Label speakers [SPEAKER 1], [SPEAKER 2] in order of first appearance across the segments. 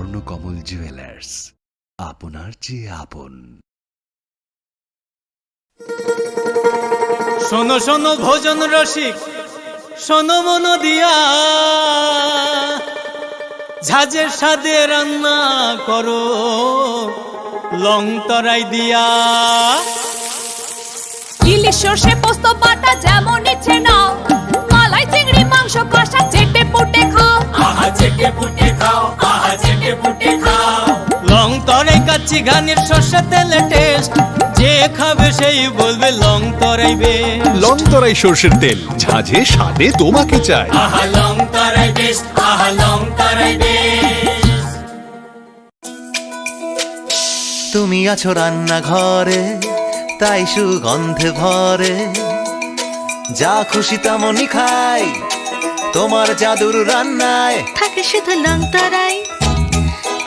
[SPEAKER 1] Swarnakamal jewellers, আপনার চেয়ে আপন।
[SPEAKER 2] শোনো শোনো ভোজন রসিক, শোনো মন দিয়া, ঝাঁঝের স্বাদে রান্না করো লং তরাই দিয়া।
[SPEAKER 3] ইলিশ সর্ষে পোস্ত বাটা যেমন ইচ্ছে নাও, মালাই চিংড়ি মাংস কষা চেটে পুটে খাও,
[SPEAKER 2] আহা চেটে পুটে খাও, আহা চেটে পুটে খাও। লং তরাই কাচ্চি ঘানির সর্ষে তেলে টেস্ট, যে খাবে সেই বলবে লং তরাই বেশ।
[SPEAKER 4] লং তরাই সর্ষের তেল, ঝাঁঝে স্বাদে তোমাকে চাই।
[SPEAKER 2] আহা লং তরাই বেশ, আহা লং তরাই বেশ।
[SPEAKER 5] তুমি আছো রান্নাঘরে, তাই সুগন্ধে ভরে, যা খুশি তেমনই খাই তোমার জাদুর রান্নায়।
[SPEAKER 6] থাকে শুধু লং তরাই,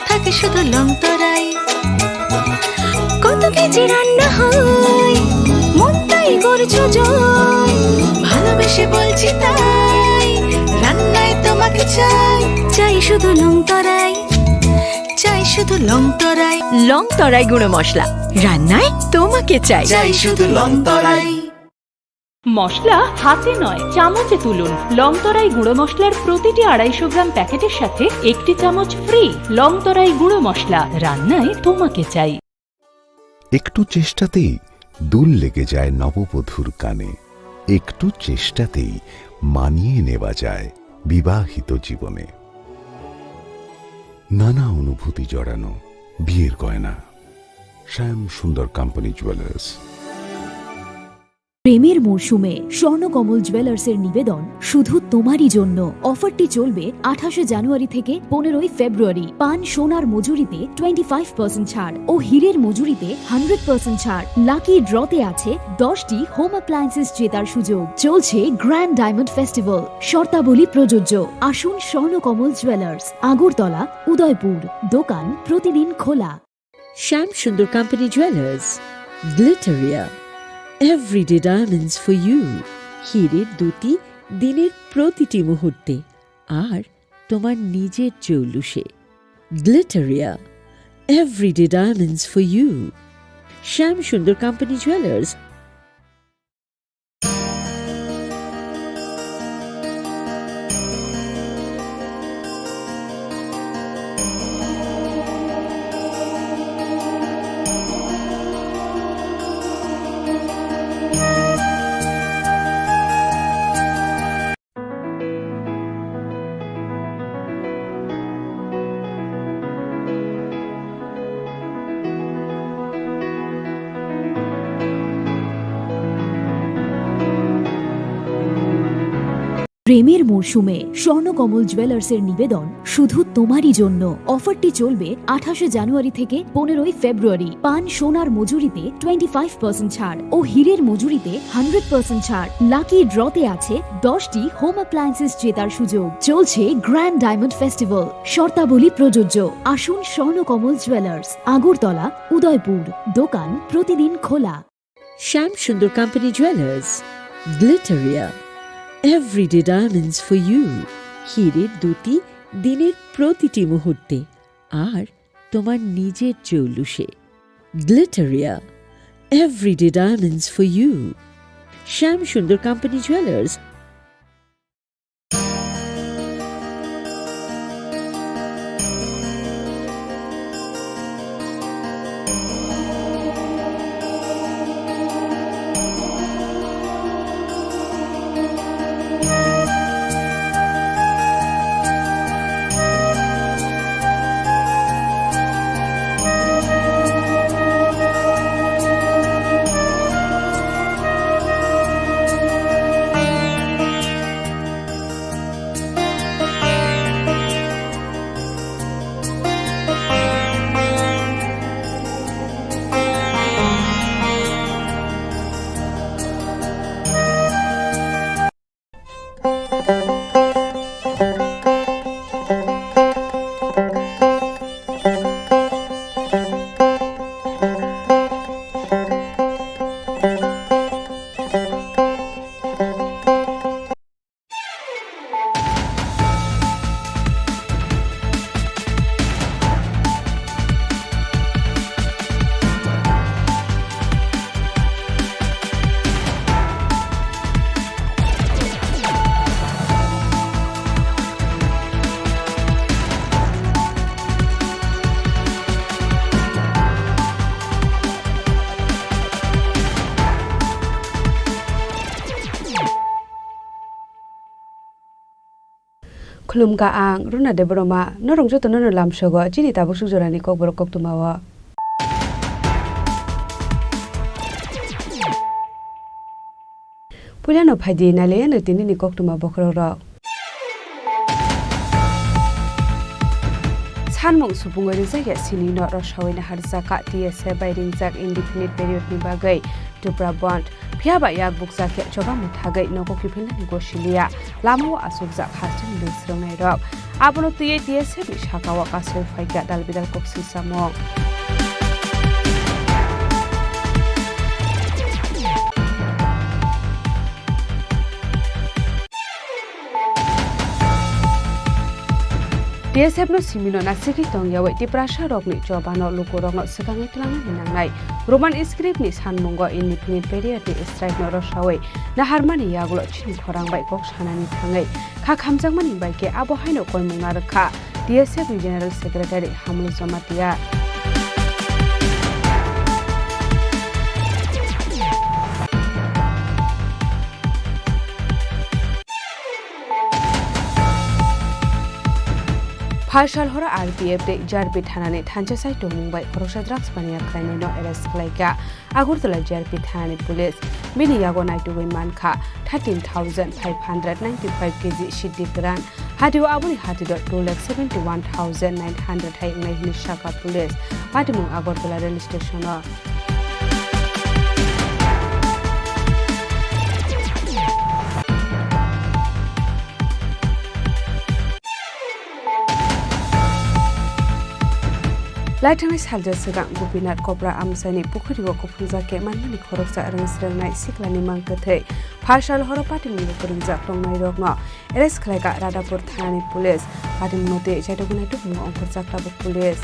[SPEAKER 6] থাকে শুধু লং তরাই। কত কেজি রান্না হয়, মন তাই করছো জয়, ভালোবেসে বলছি তাই, রান্নায় তোমাকে চাই, চাই শুধু লং তরাই, চাই শুধু লং তরাই।
[SPEAKER 3] লং তরাই গুঁড়ো মশলা, রান্নায় তোমাকে চাই,
[SPEAKER 5] চাই শুধু লং তরাই।
[SPEAKER 7] মশলা হাতে নয় চামচে তুলুন। লংতরাই গুঁড়ো মশলার প্রতিটি 250 গ্রাম প্যাকেটের সাথে 1টি চামচ ফ্রি। লংতরাই গুঁড়ো মশলা, রান্নায় তোমাকে চাই।
[SPEAKER 1] একটু চেষ্টাতেই দুল লেগে যায় নববধূর কানে, একটু চেষ্টাতেই মানিয়ে নেওয়া যায় বিবাহিত জীবনে। নানা অনুভূতি জড়ানো বিয়ের গয়না। শ্যাম সুন্দর কোম্পানি জুয়েলার্স।
[SPEAKER 8] প্রেমের মরশুমে স্বর্ণকমল জুয়েলার্সের নিবেদন শুধু তোমারই জন্য। অফারটি চলবে 28 জানুয়ারি থেকে 15 ফেব্রুয়ারি। পান সোনার মজুরিতে 25% ছাড় ও হীরের মজুরিতে 100% ছাড়। লাকি ড্রতে আছে 10টি হোম অ্যাপ্লায়েন্সেস জেতার সুযোগ। চলছে গ্র্যান্ড ডায়মন্ড ফেস্টিভ্যাল, শর্তাবলী প্রযোজ্য। আসুন স্বর্ণকমল জুয়েলার্স, আগরতলা, উদয়পুর। দোকান প্রতিদিন খোলা।
[SPEAKER 9] Shyam Sundar company jewellers, Glitteria, everyday diamonds for you. হীরের দুটি দিনের প্রতিটি মুহূর্তে আর তোমার নিজের জৌলুসে। Glitteria, everyday diamonds for you. Shyam Sundar company jewellers.
[SPEAKER 8] প্রেমের মরশুমে স্বর্ণকমল জুয়েলার্সের নিবেদন শুধু তোমারই জন্য। অফারটি চলবে 28 জানুয়ারি থেকে 15 ফেব্রুয়ারি। পান সোনার মজুরিতে 25% ছাড় ও হীরের মজুরিতে 100% ছাড়। লাকি ড্রতে আছে 10টি হোম অ্যাপ্লায়েন্সেস জেতার সুযোগ। চলছে গ্র্যান্ড ডায়মন্ড ফেস্টিভ্যাল, শর্তাবলী প্রযোজ্য। আসুন স্বর্ণকমল জুয়েলার্স, আগরতলা, উদয়পুর। দোকান প্রতিদিন খোলা।
[SPEAKER 9] Shyam Sundar company jewellers, Glitteria, everyday diamonds for you. হীরের দুটি দিনের প্রতিটি মুহূর্তে আর তোমার নিজের জৌলুসে। Glitteria, everyday diamonds for you. Shyam Sundar company jewellers.
[SPEAKER 10] Khulumka ang Runa de Broma norong joto no lam sogo chini tabuk sujorani kokborok koktumawa. Pulano phaji nale no tinini koktuma bokrorok. Sanmung subungoi rijak sini no rosawina harjaka TSA by ringjak indefinite period ni bagai Tripura bond phiaba yak bukjak ke choba muthagai nogo kipilani gosilia lamawa asukjak hastin lungsrongnai rok abono tuye TSA ni sakawa kasoi phaika dalbidal koksil samo. TSF no simino na siki tongyawe Tripura rok ni jobano lukurok no sekangai tulangan hinangnai Roman script ni sanmungo indefinite period ni strike no rosawe na harmani yagulo Chini Khorang bai kok sanani thangai kha khamjangmani bai ke abo haino koimungna rakha TSF ni general secretary Hamlu Jamatia. Partial hora RPF de JRP thanani thancha sai to Mumbai khoroksa drugs paniya khainai no arrest khlaika Agartala JRP thanani police mini yago naitu bai mankha 13,595 kg shiddi gran hadiwa aburi hatido 2,71,900 hai ngai hini shaka police patimung Agartala rail station no Laitangai saljar segang Gopinath Kopra amsani pukhurigo kophungjake manmani khoroksa arungsrangnai siklani mangkathai Partial hora patimung koringjak tongnai rokno arrest khlaika Radapur thanani police patimungte chaitogunai tukmu ongkorjak tabuk police.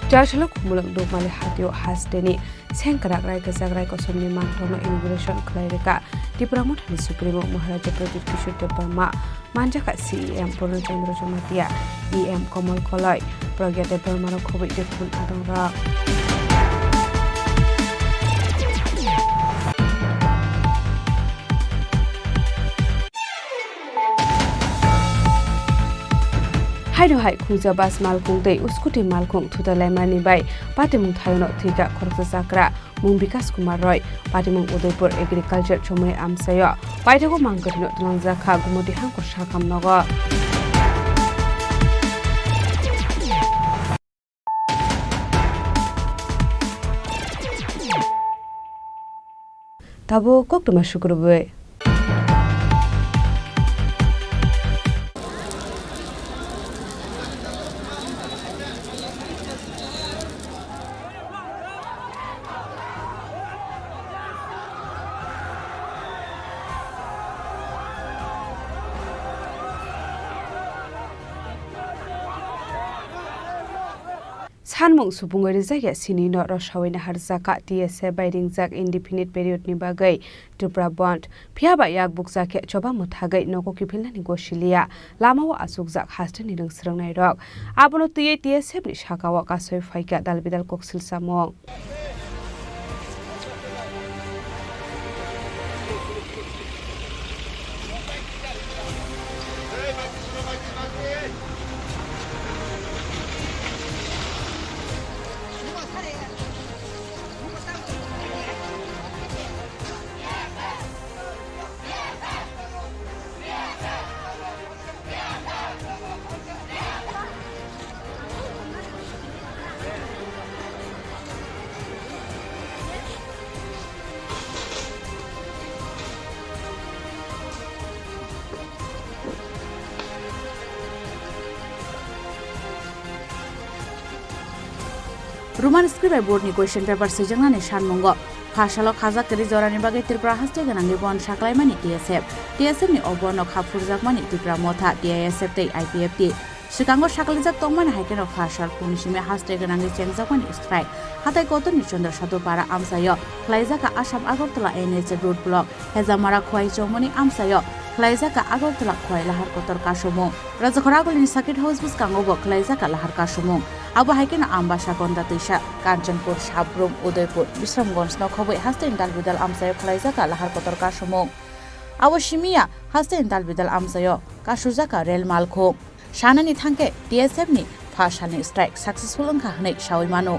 [SPEAKER 10] Jarshalo kumulak dogmali hatio hasdeni sengkarak rai kajagrai kosomni mangtono immigration klairika Tripura mothani supremo Maharaja Pradip Kishore Devarma manjaka CEM Purno Chandra Jamatia EM Komal Kolai Pragya Devarma ro khobai dekun adongra Haino hai khungja bas malkung tei uskuti malkung thuta laimani bai patimung thayono thika khoroksa sakra mung Vikas Kumar Roy patimung Udaipur agriculture chomai amsayo paithago mangkathino tulangjakha gumoti hangkor sakam nogo tabo koktuma shukurbe Sanmung subungoi rijak sini no rosawina harjaka TSA by ringjak indefinite period ni bagai Tripura bond phiaba yak bukjak ke choba muthagai nogo kipilani gosilia lamawa asukjak hastani rungsrangnai rok abono tuye TSA ni sakawa kasoi phaika dalbidal koksil samo. Roman script board ni question paper sejangnani sanmungo Phasalo khajak keri jorani bagai Tripura haste ganangi bon saklaimani TSF ni obono khapurjakmani Tripura motha TISF tei IPFT Sikango saklijak tongmani haikeno phasal punisime haste ganangi chengjakmani strike hatai kotoni Chandra Satupara amsayo khlaijaka Assam Agartala NH road block hezamara khwai chomoni amsayo
[SPEAKER 11] khalaijaka Agartala khwai lahar kotor kasumung Rajakhoragolini Circuit House biskango bo khalaijaka lahar kasumung abo haikena ambasha gonda tuisa Kanchanpur Sabrum Udaipur Bisramganj nokhobai haste indal bidal amsayo khalaijaka lahar kotor kasumung abo shimia haste indal bidal amsayo kasujaka rel malkho shanani thangke TSF ni phashani strike successful ongkha hnei shawai mano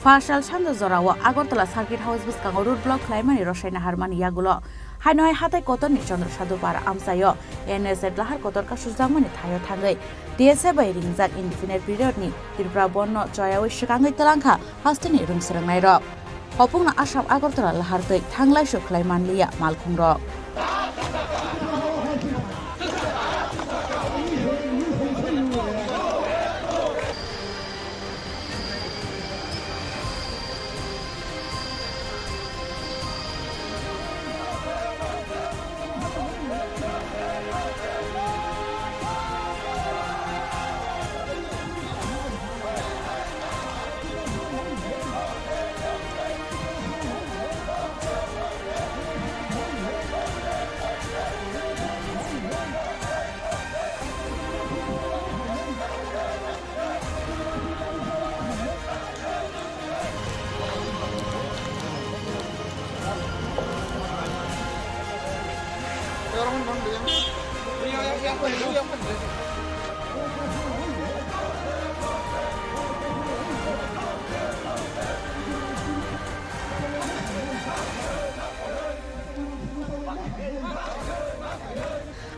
[SPEAKER 11] Fashal Chanda Zorawa Agartala Circuit House biskango road block khlaimani rosaina harmani yagulo hainoi hatai kotor ni Chandra Sadhu para amsayo NSZ lahar kotor ka sujangmani thayo thangai DSA bai ringjak indefinite period ni Tripura bonno choyawi shikangai talangkha hastini rungsrangnai ro hopungna Assam Agartala lahar tei thanglai shu khlaimanliya malkhung ro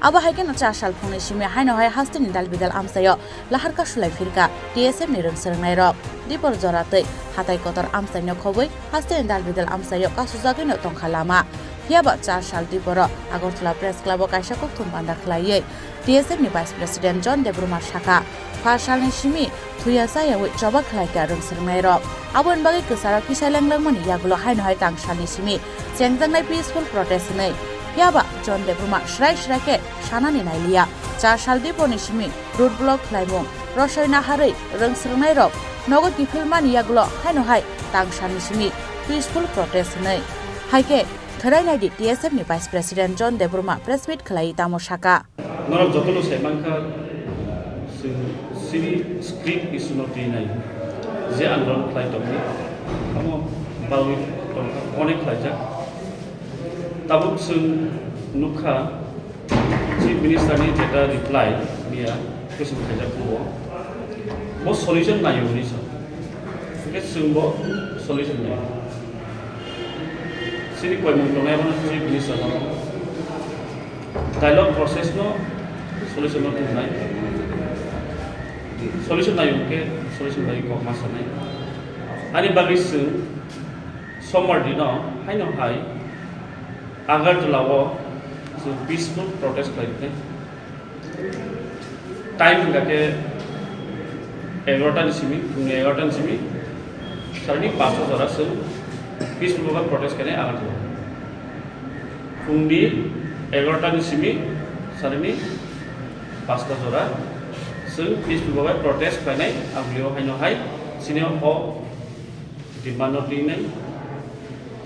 [SPEAKER 11] abo haikena 4 sal phungnai simi haino hai hastini dal bidal amsayo lahar ka sulai firka TSF ni rungsrangnai rok dipor joratei hatai kotor amsai nokhoboi hastini dal bidal amsayo kasujagoi no tongkhalama hiaba 4 sal diporo Agartala Press Club o kaisa kokthum banda khlaiye TSF ni Vice President John Debruma Shaka Fashalni simi thuya sayawi choba khlaika rungsrangnai rok abon bagai kesara kisalanglangmani yagulo haino hai tangsalni simi chengjangnai peaceful protest nei Yaba John Debruma Shrai Shrake Shanani Nailia 4 sal diponi simi road block khlaimung rosaina harai rungsrangnai rok nogo kifilmani yagulo haino hai tangshani simi peaceful protest nei haike tharainai di TSF ni Vice President John Debruma press meet khlai tamo shaka
[SPEAKER 12] norok jotolo semanka siri script isunoti nai je andron khlai tokni amo bawi onek khlaijak tabuk sung nukha chief minister ni jeta reply dia kusum khaja ko bo solution na yuni so ke sung bo solution na sini koi mong tongai bana chief minister no dialogue process no solution no nai solution na yuke solution na ko masa nai ani bagi sung somar dino haino hai Agartala wo so peaceful protest khaite time gake 11 simi 11 simi sarni 500 jora so peaceful protest kane Agartala fundi 11 simi sarni 500 jora so peaceful protest kane aglio haino hai sine o demand nai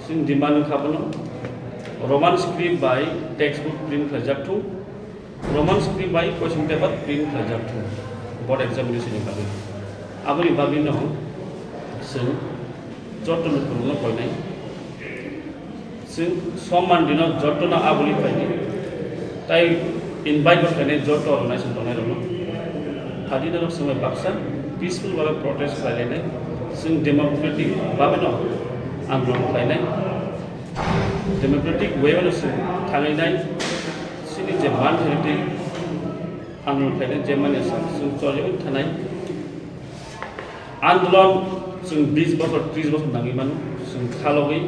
[SPEAKER 12] sin demand khabono Roman script by textbook print khajak thu Roman script by question paper print khajak thu board examination ni bagi aboni bagi no sing jotton kurung ko nai sing soman dino jottona aboli paini tai invite korkane jotto organization tonai rono adi dano samay baksa peaceful bhabe protest khaile nai sing democratic bhabe no andolon khaile democratic way ono sing thangai nai sini je man theriti andolon khaile je mane sing chole thanai andolon sing 20 বছর 30 বছর nangi manu sing khalogei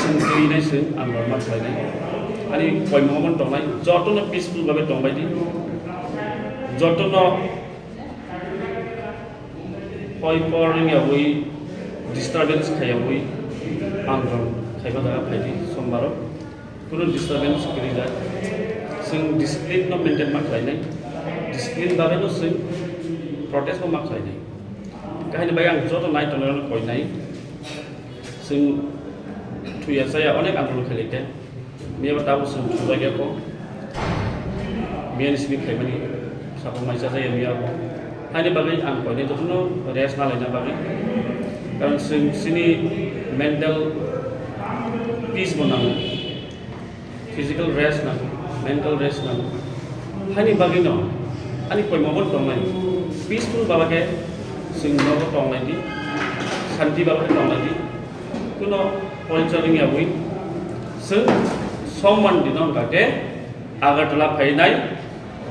[SPEAKER 12] sing kiri nai sing andolon ma khaile ani koi moment tongai jotono peaceful bhabe tongbai di jotono koi poring ya oi disturbance khaya oi andolon khaiba daga phaidi sombaro kuno disturbance kiri ja sing discipline no maintain ma khainai discipline bhabe no sing protest ma khainai kahini bai ang joto nai tonoi koi nai sing thuya saya onek andolon khailite Mia tahu sebagai apa? Mia ni sini kayak ni, siapa macam saya mia apa? Hanya bagi angko ini tu no res nalanya bagi. Karena sini mental peace menang, physical rest nang, mental rest nang. Hanya bagi no, ani koi moment tongmai, peaceful bapa ke, sing no tongmai di, santi bapa tongmai di, kuno point charging ya bui, sing someone did not get Agartala Painai,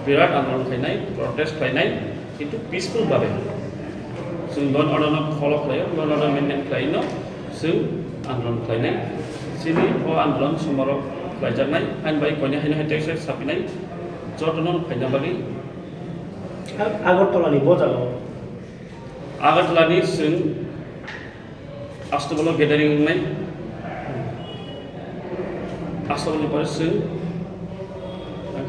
[SPEAKER 12] Virat Andolon Painai, protest Painai, itu peaceful babe. Sing don order not follow player, don order maintain Plaino, sing Andolon Painai, sini or Andolon Sumaro Plajanai, and by Konya Hina Texas Sapinai, Jordanon Painabali
[SPEAKER 13] Agartala ni boza.
[SPEAKER 12] Agartala ni sing Astobolo gathering mai.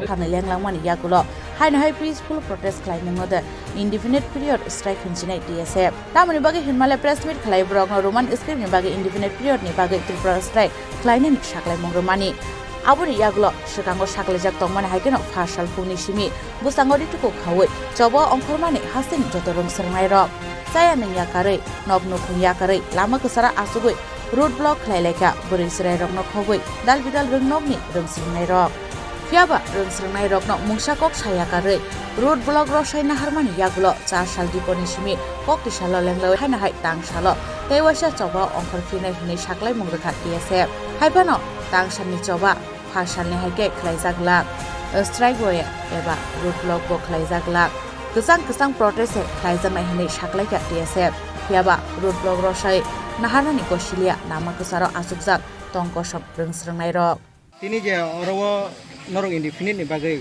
[SPEAKER 11] Kami liang langman ya kulo. Hai na hai peaceful protest climbing mode indefinite period strike hinjinai DSF. Tamani bagi Himalaya press meet khlai brok no Roman script ni bagi indefinite period ni bagi Tripura strike climbing shaklai mongromani. Aburi ya kulo shikango shaklai jak tongman hai keno fashal phuni shimi busango dituko khawai chobo ongkhormani hasin jotorong sermai rok. Saya nengya kare nok nokung ya kare lama kesara asugoi road block khlaileka buri sirai rok nok khoboi dal bidal rung nok ni rung sringnai rok fiaba rung sringnai rok nok mungsa kok saya kare road block ro saina harmani yagulo 4 sal diponi simi kok tisalo lenglo haina hai tang salo teiwasa choba ongkhor finai hinai saklai mungrekha DSF haibano tang sanni choba phasalni haike khlaijak lak strike boy eba road block bo khlaijak lak kesang protest khlaijaknai hinai saklai ka DSF fiaba road block ro sai Nahanani kosilia nama kesaro asukjak tongko sob rengsrengnai rok.
[SPEAKER 13] Tini je orowo norok indefinite ni bagai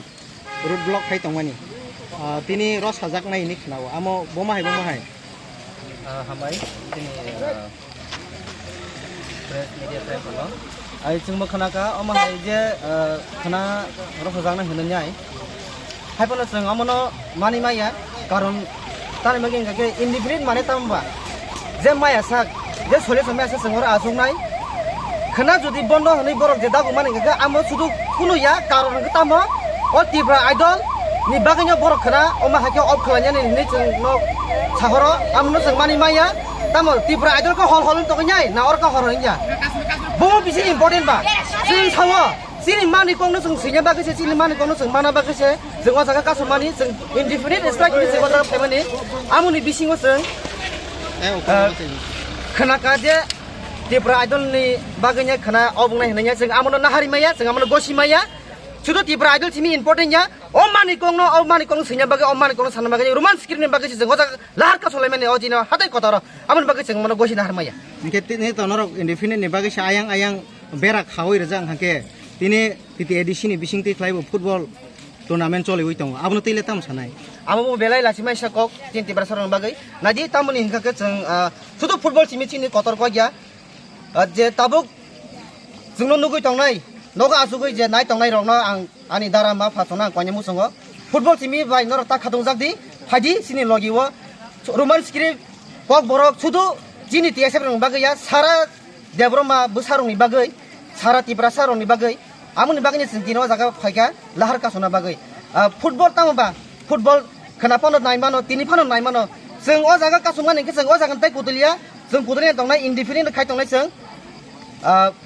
[SPEAKER 13] road block khai tongmani. Tini ros hajak nai ni khnawo amo bomahai. Hamai tini press media friend bolo. Ai chungma khanaka omahai je khana ros hajak nai hunun nyai. Hai pono chung amono mani maya karon tani maging ke indefinite mane tamba. Je maya sak যে সলে সময় আছে সঙ্গরা আসুক নাই খানা যদি বন্ধ হলে বরক যে দাগু মানে গা আমো শুধু কোনো ইয়া কারণ গতাম ও তীব্র আইডল নি বাগাইনো বরক খানা ওমা হাকে অফ খালাnya ni जों no সাহর আমনো जों মানি মাইয়া তাম তীব্র আইডল কো হল তো কইনাই না অর কো হরইয়া বম বিসি ইম্পর্টেন্ট বা जों সাও सिनि मानि कोंनो जों सिnya बागैसे सिनि मानि कोंनो जों माना बागैसे जों अजागा कासो मानि जों इनडिफिनिट स्ट्राइक नि जों अजागा फेमानि आमुनि बिसिङो जों Kenaka je Tripura idol ni bagainya kena obungna hinanya जों amono nahari maya जों amono gosi maya sudah Tripura idol sini importantnya omani kongno sinya bagai omani kongno sana bagai roman skir ni bagai जों hoja lahar ka solai mane ojina hatai kotaro amon bagai जों amono gosi nahar maya ngeti ni tonoro indefinite ni bagai ayang berak khawai rejang hangke tini titi edisi ni bising ti klaibo football tournament choli oi tong abno tile tam sanai amo belai lasimai sakok tin Tripura sarang bagai naji tamoni hingka जों sudah football simi chini kotor ko ya je tabuk जोंनो नुगै तंनाय नगा आसुगै जे नाय तंनाय रंनो आं आनि दारा मा फासना कन्यामु संगो football टीमि bye नर ता खादों जागदि फादि सिनि लगिवो रोमान स्क्रिप्ट ककबरक सुदु जिनि टीएसएफ रंग बागैया सारा देब्रमा बुसारंनि बागै सारा त्रिपुरा सारनि बागै आमोनि बागैनि जों दिनाव जागा फायगा लाहार कासना बागै फुटबल तामबा फुटबल खोनाफानो नायमानो तिनिफानो नायमानो जों अ जागा कासुमानि जों अ जागान ताइ कुदलिया जों कुदलिया दंनाय इन्डिपेन्डेन्ट खाय दंनाय जों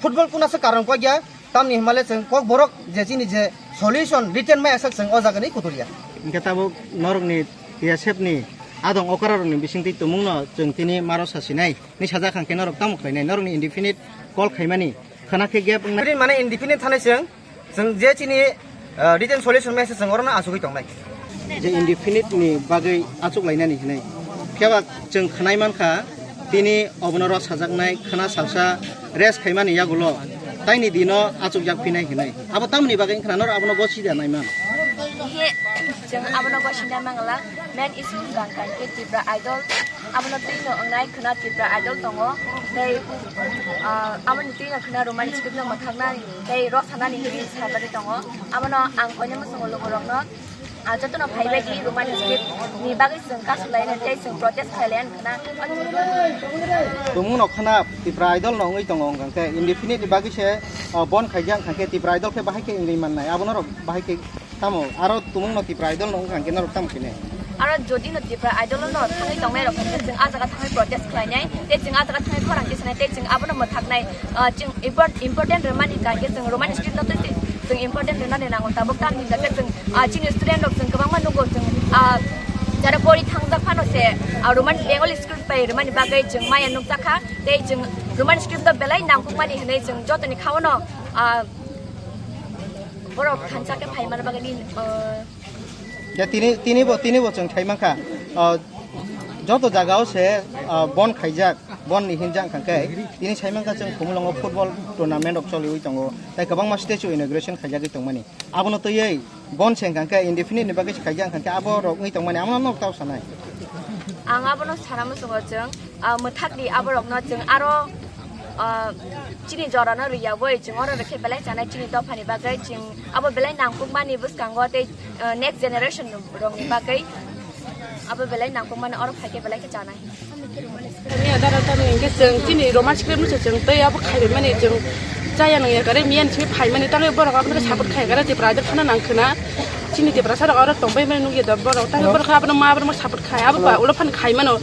[SPEAKER 13] फुटबल कुनासो कारण को गया तामनि हिमालय जों ककबरक जे जिनि जे सल्युशन रिटेन माय आसा जों अ जागानि कुदलिया इनके ताबो नरकनि बिएसएफनि आदं अकारारनि बिसिंति तुमुंनो जों तिनि मारो सासिनाय नि साजा खांखे नरक तामु खायनाय नरकनि इन्डिपेन्डेन्ट कल खायमानि खानाखे गेप माने इन्डिपेन्डेन्ट थानाय जों जे तिनि रिटेन सल्युशन माय आसा जों अरना आसुगै दंनाय जे इन्डिपेन्डेन्टनि बागै आचुक लायनानै हिनाय केबा जों खानाय मानखा तिनि अबनर साजागनाय खाना सालसा रेस खायमानि यागुलो ताइनि दिनो आचुक जागफिनाय हिनाय आबो तामनि बागै खानानर आबनो गसि जानाय मान
[SPEAKER 14] जों आबनो गसिना मांगला मेन इस्यु गांखान के त्रिपुरा आइडल आबनो तिनो अंनाय खना त्रिपुरा आइडल दङो दै आबनो तिनो खना रोमान्टिक स्क्रिप्ट न मथागना दै रक सानानि हिरि साबारि दङो आबनो आं खयने मसंग लोगरंनो जतन भाइबायदि रोमान्टिक स्क्रिप्ट नि बागै जों कासुलायना दै जों प्रोटेस्ट खायलायन खना
[SPEAKER 13] तुमुनो खना त्रिपुरा आइडल न ngै दङ गांके इन्डिपेन्डेन्ट बागै से बन खायजां खांके त्रिपुरा आइडल के बाहायके इंलै माननाय आबनो र बाहायके तामो आरो तुमुनो त्रिपुरा आइडल न गांके नर ताम खिने
[SPEAKER 14] आरो जदि न त्रिपुरा आइडल न थाङै दंनाय रखम जों आजागा थाङै प्रोटेस्ट खालायनाय दै जों आजागा थाङै खरां दिसनाय दै जों आबनो मथागनाय जों इम्पोर्टेन्ट रोमान्टिक गांके जों रोमान्टिक स्क्रिप्ट न जों इम्पोर्टेन्ट होननानै नांगौ ताबो कामनि जाके जों चिनि स्टुडेन्ट जों गोबां मानुगौ जों जारा परि थांजा फानोसे romantic Bengali script by romantic बागै जों माया नुजाखा दै जों रोमान्टिक स्क्रिप्ट बेलाय नांगौमानि होनै जों जतनि खावनो बरफ खानसाके फाइमान बागैनि
[SPEAKER 13] या तिनी बो जों थाइमाखा जत जागाव से बन खायजाक बन निहिनजां खांके तिनी साइमांका जों खुमलंग फुटबल टुर्नामेन्ट अफ चलिउइ दङ ताइ गोबां मा स्टेचु इनॉग्रेशन खायजागै दंमानि आबनो तयै बन सें खांके इन्डिपेन्डेन्ट बागै खायजां खांके आबो रगै दंमानि आमनो न ताव सानाय
[SPEAKER 14] आं आबनो सारामो जों मोथाकनि आबो रगनो जों आरो चिनि जरानो रियावै जों अर रखे बेलाय जानाय चिनि दफानि बागै जों आबो बेलाय नांगौमानि बुसकांगो तै नेक्स्ट जेनेरेशन रंनि बागै अब बेलाय नांगौमानि अर फाइके बेलाय के जानाय
[SPEAKER 15] नि आदारा त नि जों चिनि रोमान्टिक स्क्रिप्ट मुसे जों तै अब खाइबे माने जों जाया नङा गरे मियान छि फाइ माने तांगे बरक आबनो सापर्ट खाइ गरे त्रिपुरा आइडल खाना नांखोना चिनि त्रिपुरा सारा अर तंबै माने नुगे द बरक तांगे बरक आबनो मा आबनो सापर्ट खाइ अब बा उलो फान खाइ मानो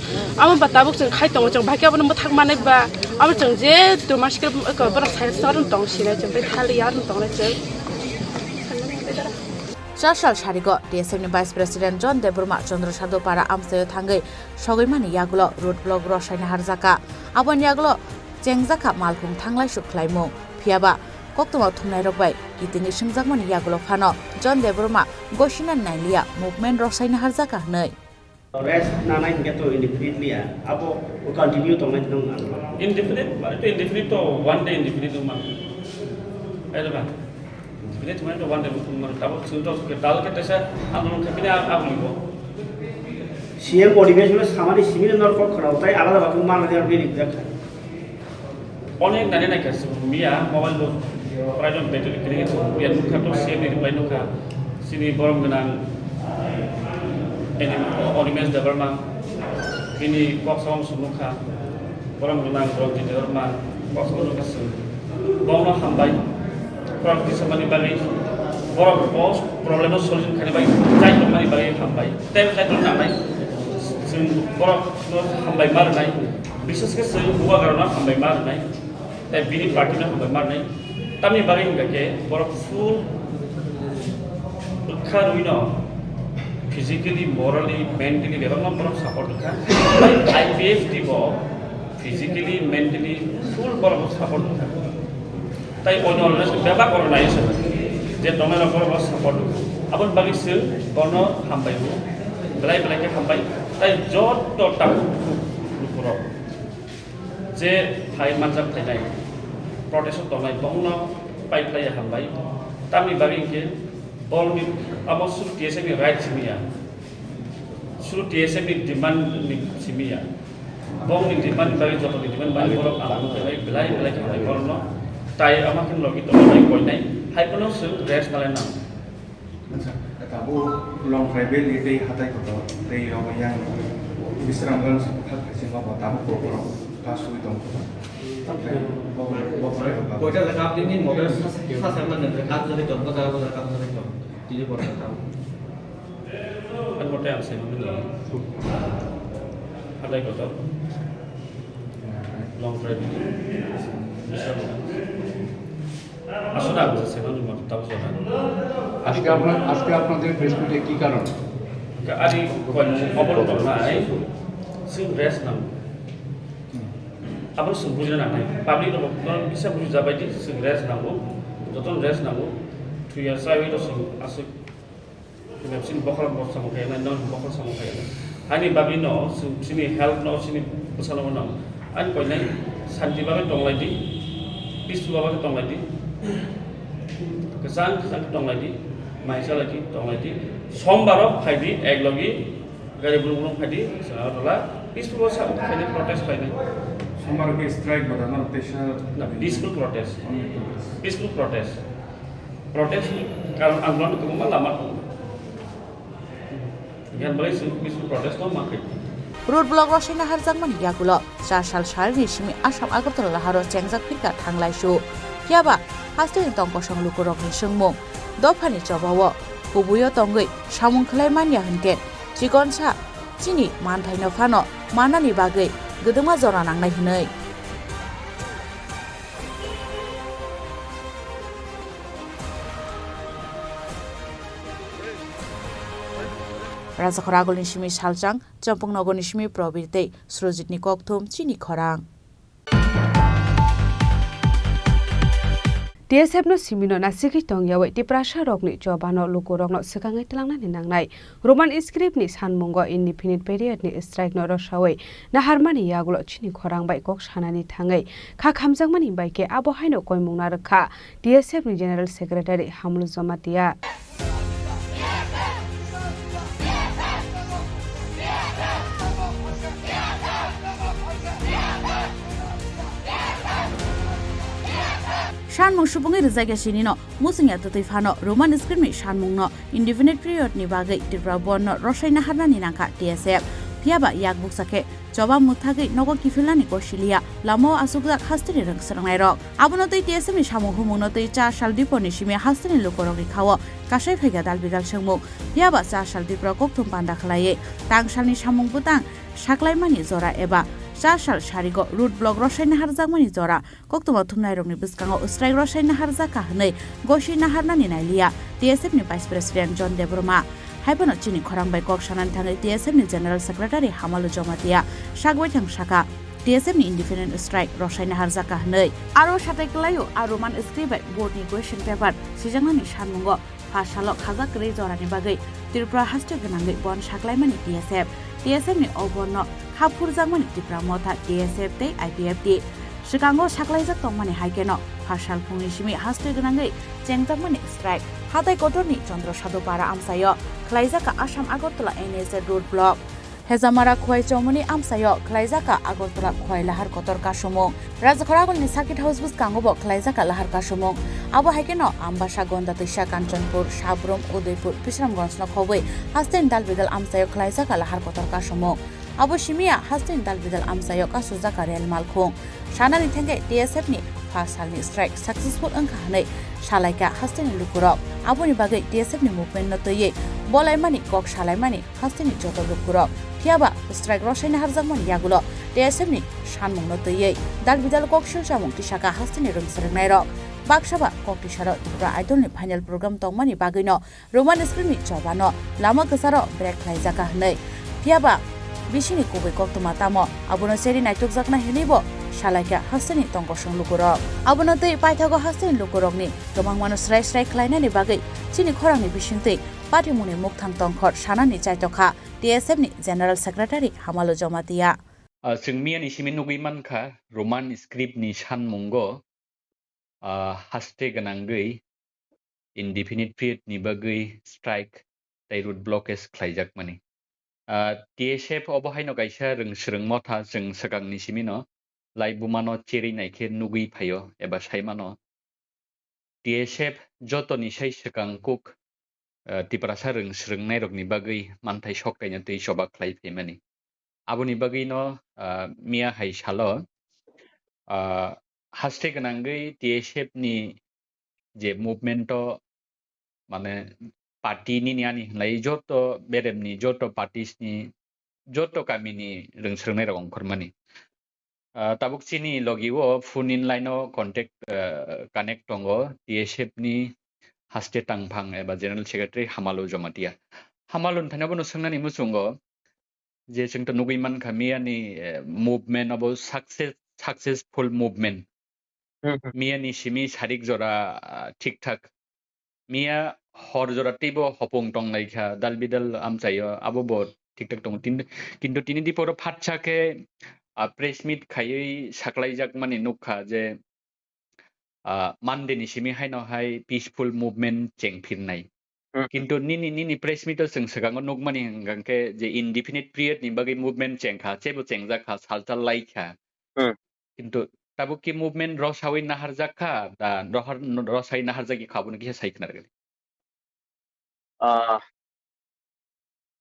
[SPEAKER 15] आम बताबो जों खाइ दङ जों भाके आबनो थाक माने बा अब जों जे रोमान्टिक स्क्रिप्ट बरक साइड सर दङ सिने जों बे खालि यार दङ जों
[SPEAKER 11] Sasal Sharigo, DSM Vice President John Deburma Chandra Shado para Amsayo Tangai, Shogimani Yagulo, Road Blog Roshana Harzaka, Abon Yagulo, Jengzaka Malkum Tanglai Shuklaimo, Piaba, Koktuma Tunairobai, Eating Shimzamani Yagulo Pano, John Deburma, Goshina Nailia, Movement Roshana Harzaka, Nay.
[SPEAKER 16] Rest na naik gitu indefinitely ya, apa continue to naik dong?
[SPEAKER 12] Indefinite, itu indefinite to one day indefinite tu mah, ada kan? Indefinite cuma to one day tu mah, tapi sudah kita kita saya anu kita apa libo?
[SPEAKER 16] CM motivation itu sama di sini nol kok kerau, tapi alat apa pun mana dia beli dia kan?
[SPEAKER 12] Orang yang nanya nak mia mobile lo, perajaan betul kiri itu, biar muka tu CM itu lain muka, sini borong dengan ini ornamen development ini kosong sumuka orang menang orang di development kosong sumuka bawah hambai orang di sana ni bagi orang bos problem solution kali bagi cai tu mani bagi hambai tapi cai tu nak bagi orang hambai mar naik bisnis ke semua kerana hambai mar naik tapi bini parti nak hambai mar naik tapi bagi enggak ke orang full karuino physically, morally, mentally, development for support ka. IPF tipo physically, mentally, full for support ka. Tai onolnes bebak organization. Je domain for support ka. Abon bagi sil kono hambai bu. Belai ke hambai. Tai jod to tak lukuro. Je thai manjak thai nai. Protest to nai bongno pai play hambai. Tami bagi ke all ni apa suruh TSM ni right simia, suruh TSM ni demand ni simia, bong ni demand bagi jodoh ni demand bagi orang alam belai kita orang no, tay amakin logi tu orang koi nai, hai pun suruh rest malah nam.
[SPEAKER 17] Tabu long travel itu hatai kotor, tapi orang yang bisa ramai hak hasil apa tabu kotor, fast हुई दं
[SPEAKER 13] Bocah zakap ini model sasa mana zakap jadi contoh kalau zakap jadi contoh jadi bocah zakap.
[SPEAKER 12] Kan mau yang saya ini ada yang kotor long drive bisa bukan আসলে আমি সেখানে মত তাও জানা
[SPEAKER 17] আজকে আপনাদের প্রেস মিটে কি কারণ
[SPEAKER 12] আরে কোন অবলম্বন নাই সিং রেস্ট নাম আবার সুখ বুঝে না নাই পাবলিক bisa বুঝে যাবাইদি সিং রেস্ট নামো যতন রেস্ট নামো 2 years আই তো সিং আছে মেপসিন বখল বস্তা মখাই না নন বখল সামখাই না হানি বাবি ন সিনি হেল্প ন সিনি বসানো ন আই কইনাই শান্তি ভাবে টংলাইদি পিসফুল ভাবে টংলাইদি kesan tonglaidi maisa lagi tonglaidi sombarok phaidi eklogi gari bulung phaidi sala peaceful bosa phaidi protest phaidi
[SPEAKER 17] সোমবার কি স্ট্রাইক বানানোর উদ্দেশ্য
[SPEAKER 12] না peaceful protest কারণ আন্দোলন কমা লামা জ্ঞান বলে peaceful protest no makai
[SPEAKER 11] Road block Roshina Harzangman Yagulo, Shashal Shari Shimi Asham Agotola Haro Chengzak Pika Tanglai Shu. Yaba, Hastin Tongkosong Lukurok ni Shungmo, Dopani Chobawo, Kubuyo Tongui, Shamun Klaimania Hunken, Chigonsa, Chini, Mantai no Fano, Manani Bagay, Guduma Zoranang Nahinay. Raza Khoragol Nishimi Shaljang, Jampung Nogo Nishimi Probirte, Srojitni Koktum, Chini Khorang.
[SPEAKER 10] DSF no simino na sikhi tong yawe ti prasha rok ni jobano lukurok no sekangai telangna ni nangnai Roman script ni sanmungo indefinite period ni strike no roshawe na harmani yagulo Chini Khorang bai kok sanani thangai kha khamjangmani bai ke abo haino koimungna rakha DSF ni general secretary Hamlu Jamatia
[SPEAKER 11] Shanmung Shubungi Rizaka Shinino, Musinga Tutifano, Roman script Shanmung no, indefinite period ni bagai Tripura Bono, Roshina Hanani Nanka, DSF, Piaba Yak Buksake, Joba Mutagi, Nogo Kifilani Koshilia, Lamo Asugak Hastini Ranksarangero, Abonote DSM Shamu Humunote Cha Shaldipo Nishimi Hastini Lukorogi Kawa, Kashay Pegadal Bidal Shamu, Piaba Sa Shaldipro Koktum Pandaklaye, Tang Shani Shamung Butang, Shaklaimani Zora Eba. Shashal Sharigo root block Roshina Harzangmani Zora, Koktuma Tumnairong Biskango, Strike Roshina Harzaka Hane, Goshina Harnani Nalia, DSF ni Vice President John Debroma, Hypano Chini Khorang by Kokshanan Tang, DSF ni General Secretary Hamalu Jomatia, Shagwetang Shaka, DSF ni Independent Strike Roshina Harzaka Hane, Aro Shatakalayo, Aroman script board negotiation paper, Sijangani Shanmungo, Pashalok Hazak Rezorani Bagay, Tripura Hastaganangi Bon Shaklaimani DSF, DSF ni Obono. Khapur Zamani Tripura Mota DSF Day IPFD Chicago Shaklaizak Tongmani Haikeno Hashal Punishimi Hasteganangai Chengzamani Strike Hatai Kotorni Chandra Shadopara Amsayo Klaizaka Asham Agortola NS Road Block Hezamara Khwai Chomoni Amsayo Klaizaka Agortola Khwai Lahar Kotor Kashomong Raza Khoragol ni Sakit House Bus Kangobo Klaizaka Lahar Kashomong Abo Haikeno Ambasha Gonda Tisha Kanchanpur Shabrum Udaipur Pisramgons no Khowei Hasten Dalbidal Amsayo Klaizaka Lahar Kotor Kashomong Abo Shimia Hastin Dalbidal Amsayo Kasuzaka Real Malkhong Shanani Thenge DSF ni Fasalni Strike Successful Angkahane Shalaika Hastin Lukurok Abo ni Bagai DSF ni movement no toye Bolaimani Kok Shalaimani Hastin Joto Lukurok Piaba Strike Roshina Harzangmani Yagulo DSF ni Shanmung no toye Dalbidal Kok Shilshamung Tishaka Hastin Rumsarnairo Bakshaba Kok Tisharo Tripura Idol ni final program Tongmani Bagino Roman script ni Chobano Lama Kesaro Break Laizaka Hane Piaba Bishini Kubi Koktuma Tamo, Abuno Seri Naituk Zakna Hilibo, Shalaka Hasani Tongkoshong Lukurok. Abuno Te Paitago Hasin Lukurokni, Tomang Manu Stray Klainani Bagay, Chini Khorang ni Bishinte, Patimuni Muktang Tongkot, Shanani Chaitoka, DSF ni General Secretary Hamalo Jomatia.
[SPEAKER 18] Singmian Ishiminugui Manka, Roman script ni Shan Mungo, Haste Ganangui, indefinite period ni Bagay, Strike, they would block as Klaijak money. DSF obohai no gaisa rungsrung motha jeng sakang ni simino lai bumano cheri naike nugui phayo eba saimano DSF joto ni sai sakang kuk tiprasa rungsrung nai rokni bagui manthai soktai na tei sobak klai phaimani aboni bagui no mia hai salo हास्टे गोनांगै TSF नि जे movement माने पार्टीनि नियानि होनलाय जत बेरेमनि जत पार्टिसनि जत गामिनि रोंस्रोंनाय रं खरमानि Tabuk चिनि लगिओ फुन इन लाइनो contact connect दंगो TSF नि हास्टे तांफां एबा general secretary हामालु Jamatia हामालुन थानाबो नुसंनानि मुसुंगो जे जोंथ नुगैमान खामियानि मुभमेन्ट अब सक्सेसफुल मुभमेन्ट मियानि सिमी सारिक जरा ठीक ठाक मिया हर जरा टेबो हपंग टंग नाइखा दाल बिदाल आमचायो आबो बहुत ठीक ठाक दं किन्तु तिनि दिपर फाटसाके प्रेस मिट खायै साख्लायजाक माने नुखा जे मानदेनि सिमी हायनावहाय पिसफुल मुभमेन्ट चेंफिरनाय किन्तु निनि प्रेस मिट जों सगांगो नुगमानि हंगांके जे इनडिफिनिट पिरियड नि बागै मुभमेन्ट चेंखा चेबो चेंजाखा सालता लाइखा किन्तु ताबो कि मुभमेन्ट रसावै नाहार जाखा दा रसावै नाहार जागि खाबुन कि साइखना रे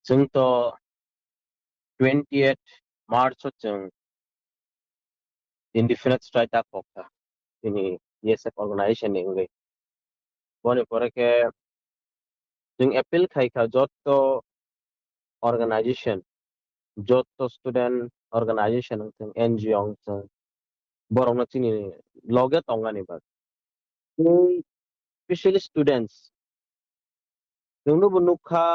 [SPEAKER 19] जोंथ 28 मार्च जों इंडिफिनिट स्ट्राइक ताकता ini ESF organization ni ngai bone porake jing appeal khai kha jotto organization jotto student organization ng NGO ng borong na chini loge tongani ba especially students jungno bunukha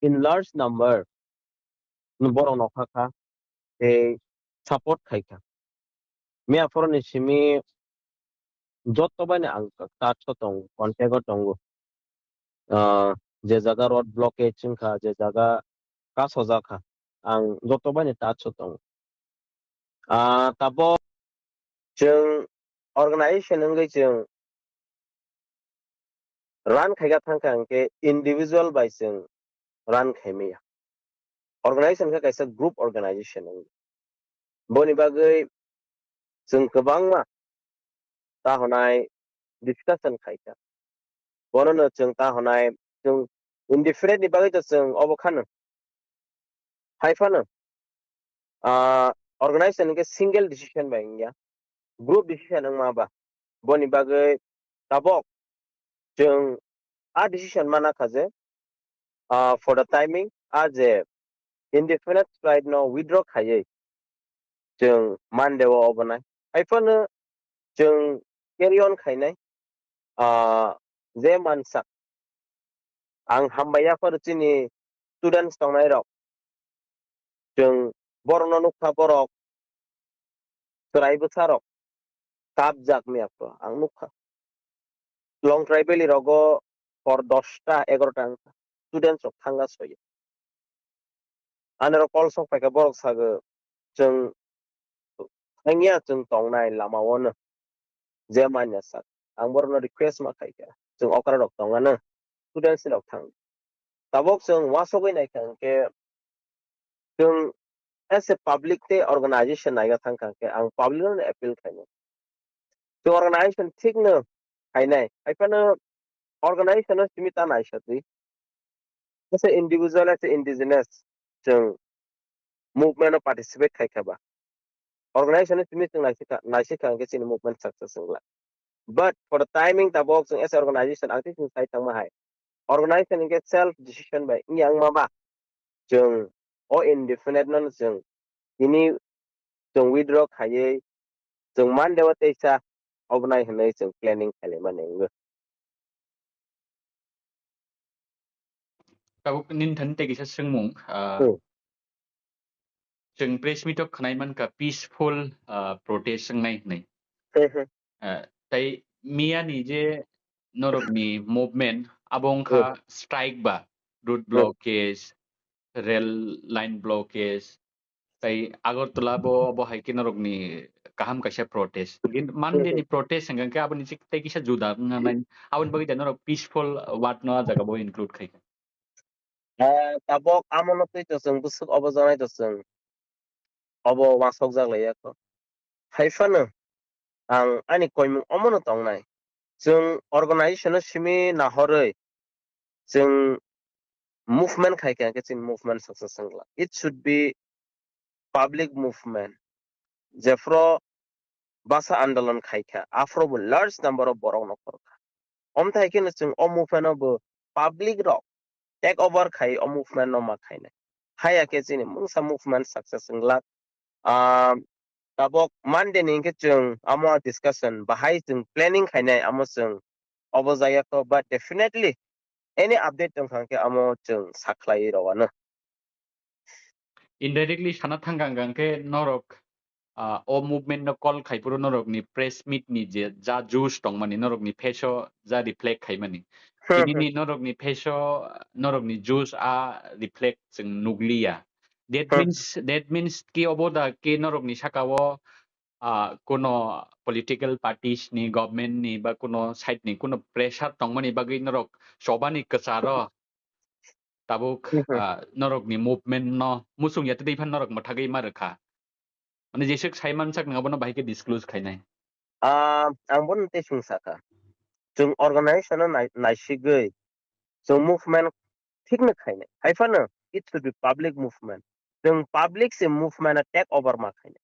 [SPEAKER 19] in large number borong no kha they support khai kha me aforni simi jotto bane ang touch ko tong contact ko tongo je jaga road blockage chingkha je jaga ka soja kha ang joto bane touch ko tong tabo जों organization ngai जों run khaiga thangka ke individual by जों run khaimia organization ka kaisa group organization boni bagai जों गोबांमा ta honai discussion khaika bono जों ta honai जों indifferent ni bagai जों obokhan haifana organization ke single decision ba ingia group decision ang maba boni bagai tabok जों decision mana khaje for the timing as a indefinite right now withdraw khaye जों Monday wa obonai haifana जों carry on khainai J mansak ang hambaya for chini students tongnai rok जों borno nukha borok serai besarok kap jak mi apro ang nukha long tribal rogo for 10 ta 11 ta students rok thanga soye anero call sok paika borok sago जों angya जों tongnai lama wono je manya sak ang borno request ma khaika जों okra rok tongana students rok thang tabok जों wasogoi nai khang ke जों as a public te organization naiga thangka ke ang public no appeal khaino so organization thik no khainai aipana organization no simita nai sati as a individual as a indigenous जों movement no participate khaika ba organization no simita nai sika ke sin movement success ngla but for the timing tabok जों as a organization ang tin sai tang ma hai organization ke self decision by yang ma ba जों o indefinite no जों ini जों withdraw khaye जों Monday wa teisa obnai hanai जों planning khale manengo
[SPEAKER 18] tabuk nin than te gisa sengmung जों press मिट खनायमान का peaceful protest संनाय नै ताई मिया नि जे नरकनि मुभमेन्ट आबंखा स्ट्राइक बा route blockage rail line blockage ताई आगरतला बो हाइके नरकनि kaham kaisa protest gin mande ni protest hanggang ke abon sik tai kisa juda ngan abon bagi danor peaceful wat no jaga bo include khai
[SPEAKER 19] tabok amono te जों busuk obo janai जों obo wasok jaglaya ko haifana ang ani koimung omono tongnai जों organization no simi nahoroi जों movement khaika ke sin movement success ngla it should be public movement jefro basa andolon khaika afro bo large number of borok nokor om thai ke chung o movement bo public rok take over khai o movement no ma khaina haya ke chini mungsa movement success ngla tabok Monday ni ke chung amo discussion bahai chung planning khainai amo chung obozaya ko but definitely any update tong khang ke amo chung saklai rawana
[SPEAKER 18] indirectly sana thangang ke norok o movement no call khaipuro norok ni press meet ni je ja juice tong mani norok ni fesho ja reflect khaimani kini ni norok ni fesho norok ni juice a reflect chung nuglia that means ki oboda ki norok ni sakawo কোনো political parties ni government ni ba কোনো side ni কোনো pressure tongmani bagi norok sobani kacharo tabuk norok ni movement no musung yate dei phan norok mathagai markha মানে jesek saiman sak ngabo no bahike disclose khainai
[SPEAKER 19] ang bon te chung saka chung organization naisigei chung movement ঠিক না খাইনে হাইফানো it should be public movement chung public se movement take over ma khaine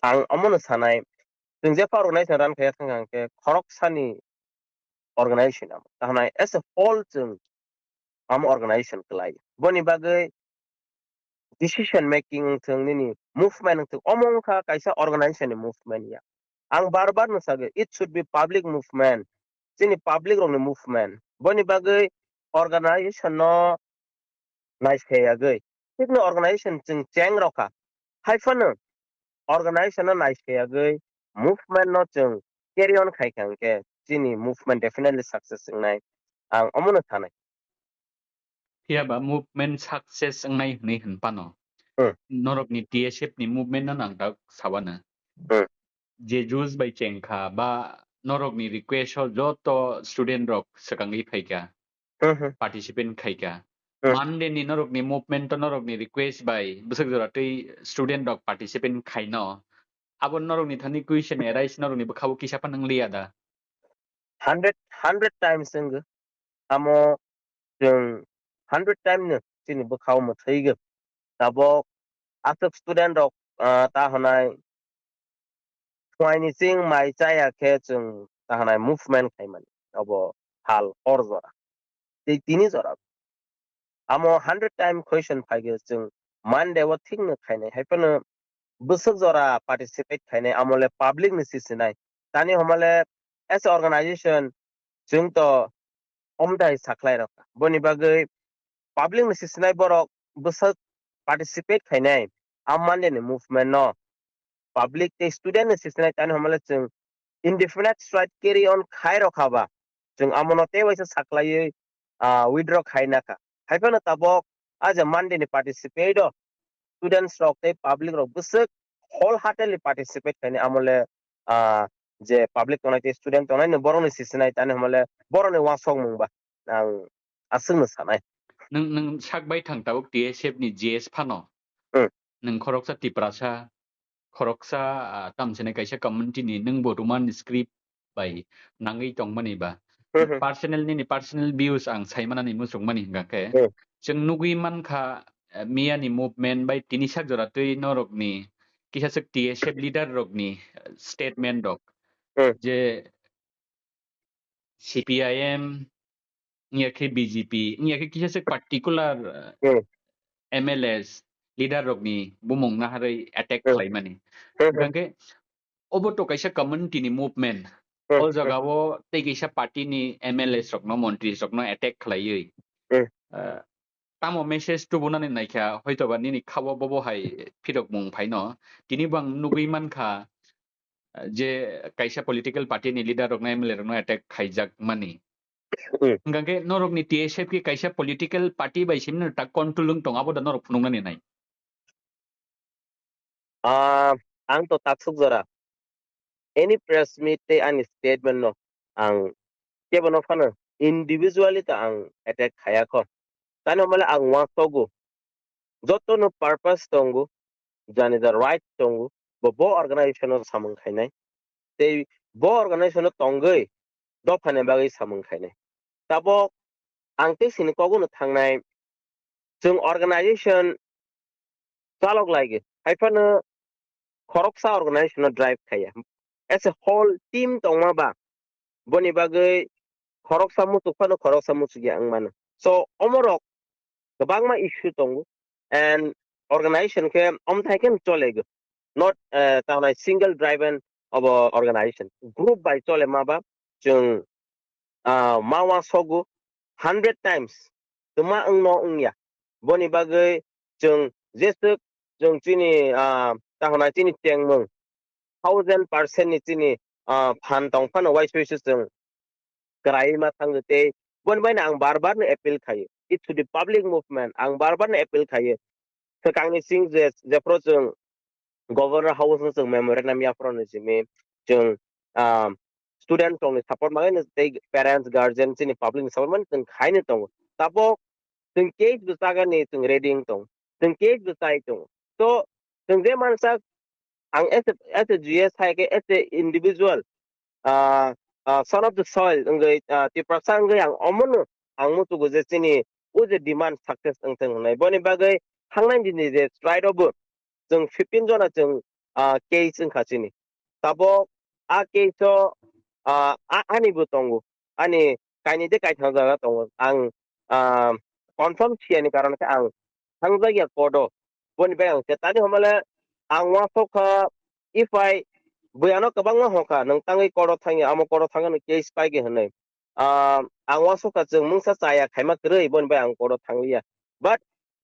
[SPEAKER 19] ang amono sanai chung je organization ran khaya thangang ke khorok sani organization am tahnai as a whole chung am organization klai boni bagai decision making chung ni movement chung omong kha kaisa organization ni movement ya ang barbar no sage it should be public movement chini public rong ni movement boni bagai organization no nice agay ঠিক না organization chung cheng roka haifano organization no nice agay movement no chung carry on khai kang ke chini movement definitely success ngai ang amono thanai
[SPEAKER 18] Pia ba movement success ang nai ni han pano norok ni tsf ni movement na nang dak sawana je juice by chengkha ba norok ni request ho joto student rok sakangi phaika participant khaika Monday ni norok ni movement to norok ni request by busak jora tei student rok participant khaino abon norok ni thani question arise norok ni bakhaw kisa panang liya da
[SPEAKER 19] 100 times sing amo chung 100 time ne chini bukhaw mo thaiga tabo asak student rok ta honai twai ni sing mai chaya ke chung ta honai movement khaiman abo hal or jora tei tini jora amo 100 time question phage chung Monday wa thing na khaine haipana busuk jora participate khaine amole public ni sisinai tani homale as organization chung to omdai saklai rok boni bagai public ni sisinai borok busuk participate khaine am Monday ni movement no public te student ni sisinai tani homale chung indefinite strike carry on khai rokhaba chung amono te waisa saklai withdraw khaina ka haipana tabok aja Monday ni participate students rok te public rok busuk wholeheartedly participate khaine amole je public tonai student tonai ne borong ni sisinai tani homale borong ni wasong mungba ang asung na sanai
[SPEAKER 18] nang sak bai thang tabuk tsf ni gs phano nang khoroksa tiprasa khoroksa tamsene kaisa community ni nang boruman script bai nangai tongmani ba personal ni personal views ang saimana ni musung mani ngake chung nugui man kha mia ni movement bai tini sak jora tui norok ni kisa sek tsf leader rok ni statement rok je cpim nya ke bjp nya ke kisa sek particular mls leader rok ni bumong na harai attack khlaimani gangke obo to kaisa community ni movement ol jagao tei kaisa party ni mls rok no montri rok no attack khlaiui tamo message to bunani naikha hoito ba nini khawo bobo hai phirok mung phaino tini bang nugui man kha je kaisa political party ni leader rok na ml rok no attack khaijak mani gangke norok ni tsf ki kaisa political party bai simna ta controlung tong abo da norok phunung nani nai
[SPEAKER 19] ang to taksuk jora any press meet te ani statement no ang kebono phana individually ta ang attack khaya ko tani mala ang wa togo joto no purpose tongo jani the right tongo bo organization no samung khainai te bo organization no tongai do phane bagai samung khainai tabo ang te sini kogo no thangnai chung organization chalok laige haifana खरकसा organization drive खाया as a whole team दंमाबा बनि बागै खरकसा मुसुखानो खरकसा मुसुगिया आं मानो स अमरक गोबांमा इश्यू दं एंड organization के अमथाइकेन चलेगो not ताहनाय single driven of organization group by चले माबा जों मावा सगु 100 times तमा अंनो अंया बनि बागै जों जेसो जों चिनि ताहनाय चिनि टेंमों 1000% नि चिनि फान दंफान वाइसोसो जों कराइमा थांगते बन आं बार-बार अपील खायो it to the public movement आं बार-बार अपील खायो सकांनि सिं जे जों गवर्नर हाउस जों मेमोरेंडम याफ्रानो जिमे जों स्टूडेंट दंनि सपोर्ट मागे ते पेरेंट्स गार्जियन चिनि पब्लिक सपोर्ट जों खायनो दं ताबो जों केस बुसागानि जों रेडिंग दं जों केस बुसाय दं तो जों जे मानसा आं एस ए जीएस हायके as a individual son of the soil ngai ti prasang ngai ang omon ang mutu go je chini o je demand success ang teng nai boni bagai hangnai dini je stride of जों 15 जना जों case जों खाचिनि ताबो आ case आनिबो दंगो आनि काइनिदे काइथां जागा दंगो आं confirm थियानि कारण के आं थांजागिया कोडो बनि बे आं तेतानि हमले आं वासोखा if I बैयानो गोबां हका नोंथाङै कड थाङो आमो कड थाङो केस पाइगे होनै आं वासोखा जों मुंसा जाया खायमा ग्रै बनि बे आं कड थांलिया बाट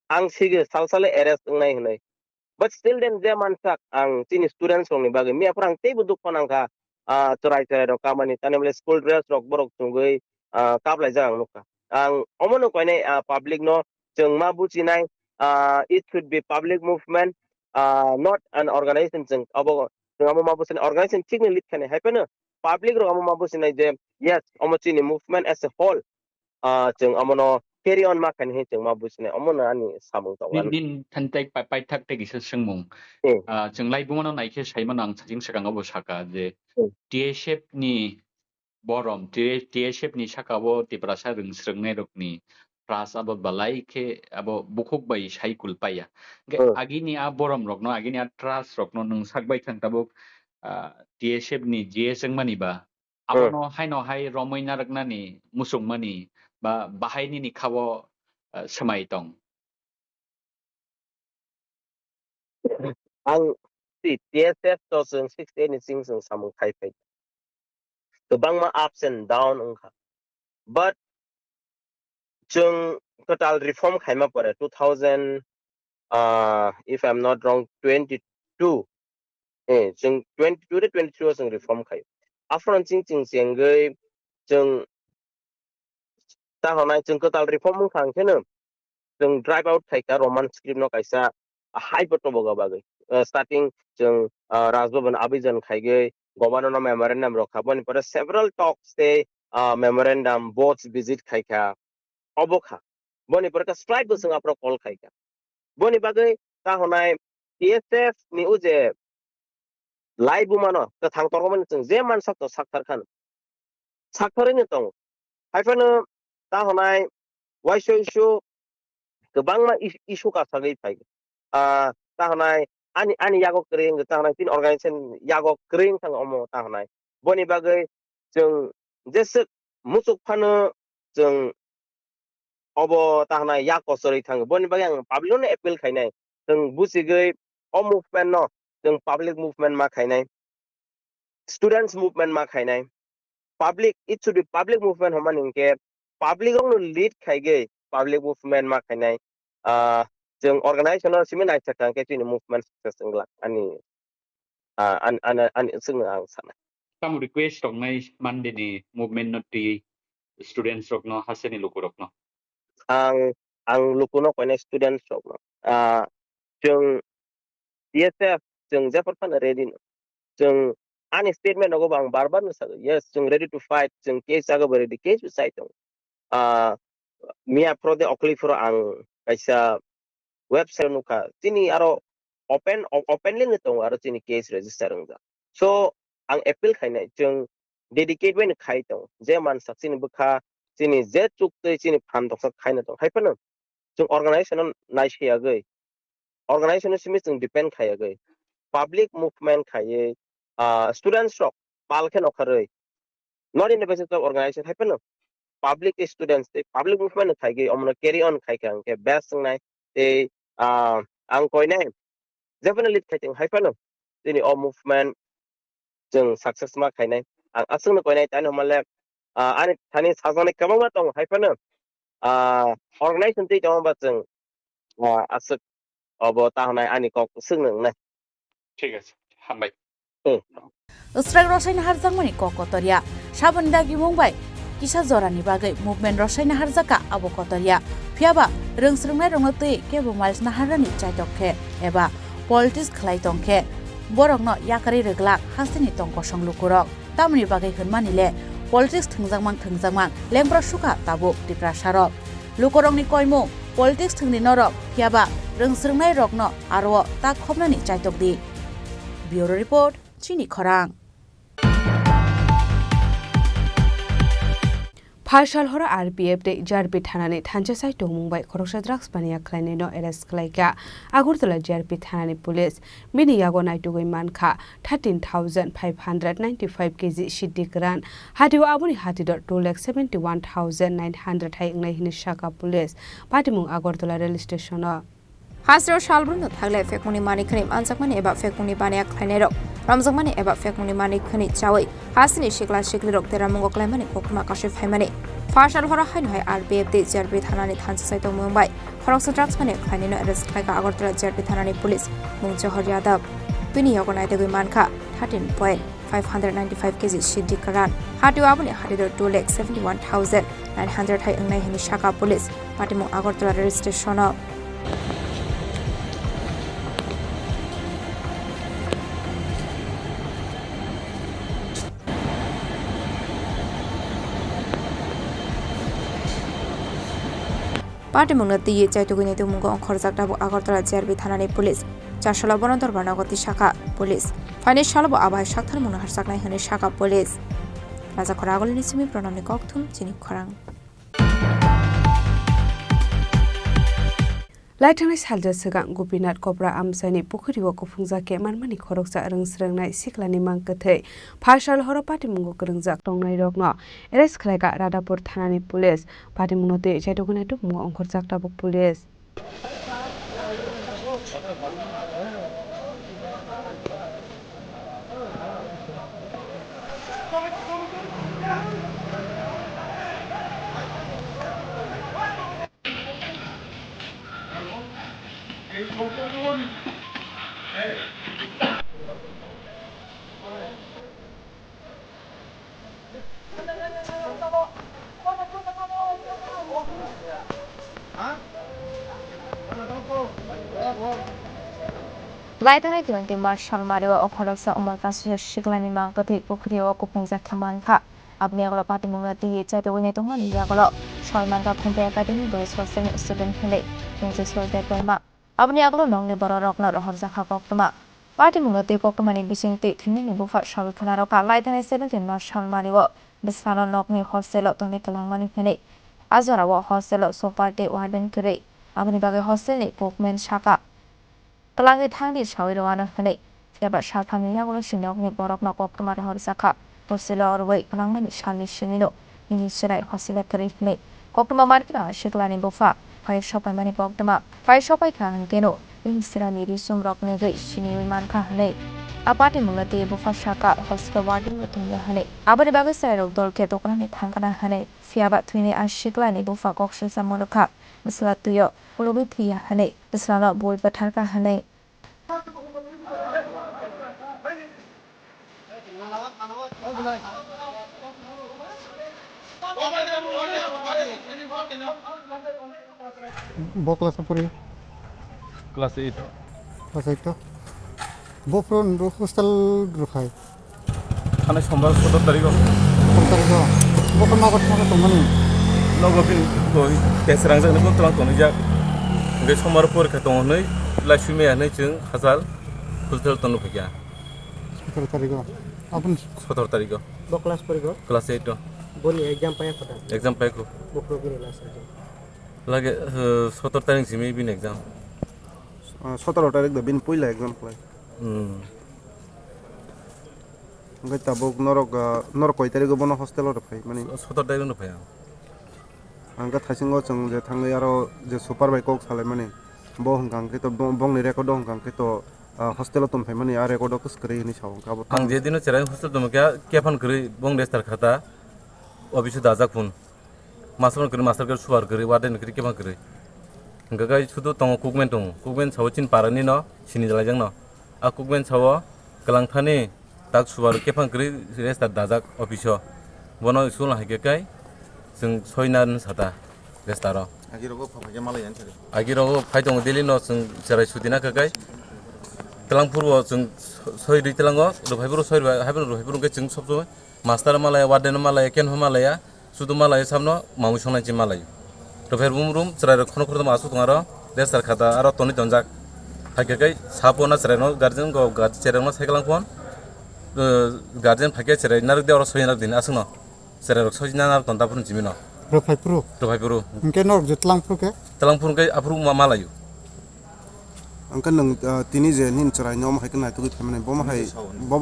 [SPEAKER 19] आं सिगे सालसाले एरेस्ट नाय होनै but still then जे मानसा आं चिनि स्टूडेंट्स रंनि बागै मियाफोर आं तेबो दुखु नांखा चराय चराय रक खामानि तानेबले स्कुल ड्रेस रक बरक सुंगै काबलाय जां नुखा आं अमनो कयने पब्लिक नो जों मा बुजिनाय it should be public movement not an organization जों अब जों मा बुजिनाय organization थिगनि लिखखाने हायपेनो पब्लिक रो मा बुजिनाय जे yes Amo Chini movement as a whole जों अमनो carry on मा खाने जों मा बुजिनाय अमनो आनि सामु दं
[SPEAKER 18] दिन थान्थाय पाइ थाक तेगिसो सोंमुं जोंलाय बुङानो नायखे साइमन आं साजिं सगाङावबो साका जे टीएसएफ नि बरम टीएसएफ नि साकाबो तिप्रासा रोंस्रोंनाय रकनि प्रास आबो बालाइखे आबो बुखुक बाय साइकुल पाया आगिनि आ बरम रकनो आगिनि आ ट्रास रकनो नों साकबाय थांताबो टीएसएफ नि जेएसएं मानिबा आबनो हायनो हाय रमैना रकनानि मुसुंमानि बा बाहायनि नि खावो समाय दं
[SPEAKER 19] आं TSF तो जों 16 नि सिं जों सामु खायफै गोबां मा ups and down ओंखा but जों total reform खायमा परे 2000 if I'm not wrong 22 जों 22 रे 23 जों reform खायो आफ्रन चिं चिं जेंगै जों ताहनाय जों total reform खांखेनो जों drive out खायका roman script नो कायसा हाई बटबो बागै starting जों राजभवन अभियान खायगै गवर्नर मेमोरेंडम रखा बनि पर several talks they memorandum boards visit खायका अबोखा बनि पर का strike जों आपरो कॉल खायका बनि बागै ताहनाय TSF नि उजे लाइव मानो कथां तरगमन जों जे मानसा तो साक्थार खान साक्थारैनो दं हायफानो ताहनाय वाइसो इशु गोबां मा इशु का सागै फाय ताहनाय आनि यागो क्रें ताहनाय तीन ऑर्गेनाइजेशन यागो क्रें थांग अमो ताहनाय बनि बागै जों जेसे मुसुक फानो जों अबो ताहनाय याको सरै थांग बनि बागै आं पब्लिकनो अपील खायनाय जों बुसिगै अ मुवमेन्ट न जों पब्लिक मुवमेन्ट मा खायनाय स्टूडेंट्स मुवमेन्ट मा खायनाय public it should be public movement हमान इनके पब्लिक नो लीड खायगै पब्लिक मुवमेन्ट मा खायनाय जों ऑर्गेनाइजेशन सिमे नायसा के चिनि मुवमेन्ट सक्सेस इंगला आनि जों आं साना
[SPEAKER 18] सामु रिक्वेस्ट रकनाय मानदेनि मुवमेन्ट नति स्टूडेंट्स रकनो हासेनि लोको रकनो
[SPEAKER 19] आं लोकोनो कयने स्टूडेंट्स रकनो जों TSF जों जेफोर फानो रेडी जों आनि स्टेटमेंट नगो आं बार-बार नसा यस जों रेडी टू फाइट जों केस जागो रेडी केस साइड दं मिया फ्रदे अक्लिफोर आं कैसा वेबसाइट नुखा तिनी आरो ओपनली दं आरो तिनी केस रेजिस्टर होगा सो आं अपील खायनाय जों डेडिकेट वेन खाय दं जे मानसा तिनी बखा तिनी जे चुक्तै तिनी फान दक्सा खायनो दं हायफानो जों ऑर्गेनाइजेशन नायसेयागै ऑर्गेनाइजेशन सिमे जों depend खायागै public movement khaye students rock palkhen okharoi not in the basis of organization happen public students public movement khaye omno carry on khaikang ke best ngai te ang koine definitely khaiteng happen ini all movement jeng success ma khainai ang asung no koine tan homale ani thani sajane kabang tong happen organization te jong ba jeng asuk obo ta honai ani kok sung nang nai
[SPEAKER 18] ঠিক আছে হামবাই
[SPEAKER 11] Strike Roshaina Harzangmani Kokotoria, Shabandagi Mumbai, Kisha Zorani Bagai, Movement Roshaina Harzaka, Abokotoria, Piaba, Rungsrungai Rongote, Kebu Miles Naharani Chaitoke, Eba, Politics Klaitonke, Borogno Yakari Reglak, Hasini Tonko Shonglukurok, Tamni Bagai Hunmanile, Politics Tungzangman, Lembra Shuka, Tabu, Diprasharok, Lukorongni Koimu, Politics Tungni Norok, Piaba, Rungsrungai Rogno, Arwo, Tak Homani Chaitokdi. Bureau Report, Chini Khorang.
[SPEAKER 10] Partial hora RPF de JRP thanani thanjasai tongmungbai khoroksa drugs bania khlaini no arrest khlaika Agartala JRP thanani police mini yago naitugoi mankha 13,595 kg shidikran hatiu abuni hatidor 2,71,900 hai ngai hini shaka police patimung Agartala rail station
[SPEAKER 20] Hasro Shalbrun Tagle Fekuni Mani Krim Ansakmani about Fekuni Bania Klanero Ramzamani about Fekuni Mani Kuni Chawi Hasini Shikla Shiklirok Teramungo Klemani Kokmakashif Hemani Partial Horahan RBF JRP Hanani Hansaito Mumbai Horoksa Dragsmani Klanino arrest Kaika Agartala JRP Hanani Police Muncho Horyadab Pini Yogonite Manka 13.595 kg Shidi Karan Hatu Abuni Hadido 2,71,900 Hai Unai Shaka Police Patimu Agartala rail station Party Munati Chaituguni to Mungo Korzakta Agartala JRP Thanani Police, Chashala Bonador Banagoti Shaka Police, Finish Shalabo Abai Shaktar Munaharsakna Hani Shaka Police. Raza Koragol Nisimi Pronami Koktum, Chini Khorang.
[SPEAKER 10] Laitangni salja segang Gopinath Kopra Amsani Pukhuriwa Kufungza ke manmani khoroksa rungsrengnai siklani mangkathai Partial hora patimungo krungjak tongnai rokno arrest khlaika Radapur thanani police patimungote chaitogune dupmungo ongkhorjak tabuk police
[SPEAKER 20] Laitangni 20 Marshal Mario Okholoksa Umalkasu Shiklani Mangkati Pukhuriwa Kupungza Kamanka Abniagolo Patimunati Chaitogune Tongan Yagolo Shalmanka Kumpe Academy Boys Hostel Student Hile Princess Deployma Abniagolo Nongni Bororokna Rohorzaka Koktuma Patimunati Koktumani Bisingti Tini Bufa Shal Kanaroka Laitangni 17 Marshal Mario Bisano Nokni Hostel Toni Kalangmani Hile Azora Hostel Sopate Warden Kure Abnibaga Hostel Pokmen Shaka Kelangi Tangdi Shawirowana Hane, Yaba Shalpani Yagolo Shinok ni Borok na Koptumar Horisaka, Posila or Way, Kalangani Shali Shinino, Inishirai Hosila Karifne, Koptuma Markina, Shiklani Bufa, Fire Shop and Mani Boktama, Fire Shop I can Geno, Insirani Risum Rock Nege, Shini Manka Hane, Abati Mulati Bufa Shaka, Hospital Warden Mutum Hane, Abadi Bagasero, Dolke Dokani Tankana Hane, Fiaba Twini and Shiklani Bufa Goksha Samonoka, Mislatuyo, Ulubitia Hane, the Slana Boy Batarka Hane.
[SPEAKER 21] Bo kelas apa dia?
[SPEAKER 12] Kelas 8.
[SPEAKER 21] Kelas 8. Bo pron do hostel rukhai.
[SPEAKER 12] Kana sombal 17 tarik.
[SPEAKER 21] 17 tarik. Bo kan magot tongani.
[SPEAKER 12] Nogo bin koi kesrang jang nang tlang tong jak. Ngai somar por ka tong nei lashmi ya nei chung khasal hostel tong phikya.
[SPEAKER 21] 17 tarik. Apun
[SPEAKER 12] 17 tarik.
[SPEAKER 13] Bo kelas parigo?
[SPEAKER 12] Kelas 8.
[SPEAKER 13] Boni exam paya kota.
[SPEAKER 12] Exam paya ko.
[SPEAKER 13] Bo program kelas.
[SPEAKER 12] Lage 17 tarik simi bin exam.
[SPEAKER 21] 17 tarik da bin puila exam play.
[SPEAKER 4] Enggak tabuk norok koi tadi gobono hostel lo dapai mani.
[SPEAKER 22] 17 tarik no paya.
[SPEAKER 4] Angkat hasingo ceng je tangai aro je super bike kok salai mani. Bo hengkang kita bong ni rekodo hengkang kita hostel lo tumpai mani are rekodo kus keri ini sawang kabut.
[SPEAKER 22] Ang je dino cerai hostel tum kya kepan keri bong destar khata. Obisu dazak pun. Master keri suar keri waden keri kepan keri. Enggak sudu tongo kukmen sawo cin parani no sini jalajang no. A kukmen sawo kelang thani tak suar kepan keri destar dazak obiso. Bono isul hai kai. Sing soinan sata destaro.
[SPEAKER 4] Agirogo pakai malai yang ceri.
[SPEAKER 22] Agirogo pai tong dili no sing cerai sudina kai. Telang purwo sing soi di telango do pai puru soi hai puru ke sing sobso master malaya waden malaya ken malaya sudu malaya samno mamu songna ci malaya. Do pai rum cerai khono khono masu tongaro destar khata aro toni donjak hai kai sapona cerai no guardian go cerai no saikelang pon guardian phake cerai nar de oro soi nar din asno cerai rok soi nar tonta pun jimino. Do pai puru.
[SPEAKER 21] Mungkin nor je telang puru
[SPEAKER 22] ke apru malayu.
[SPEAKER 4] Angkan nang tini je nin cerai nyom hai kena tu kita mana bomo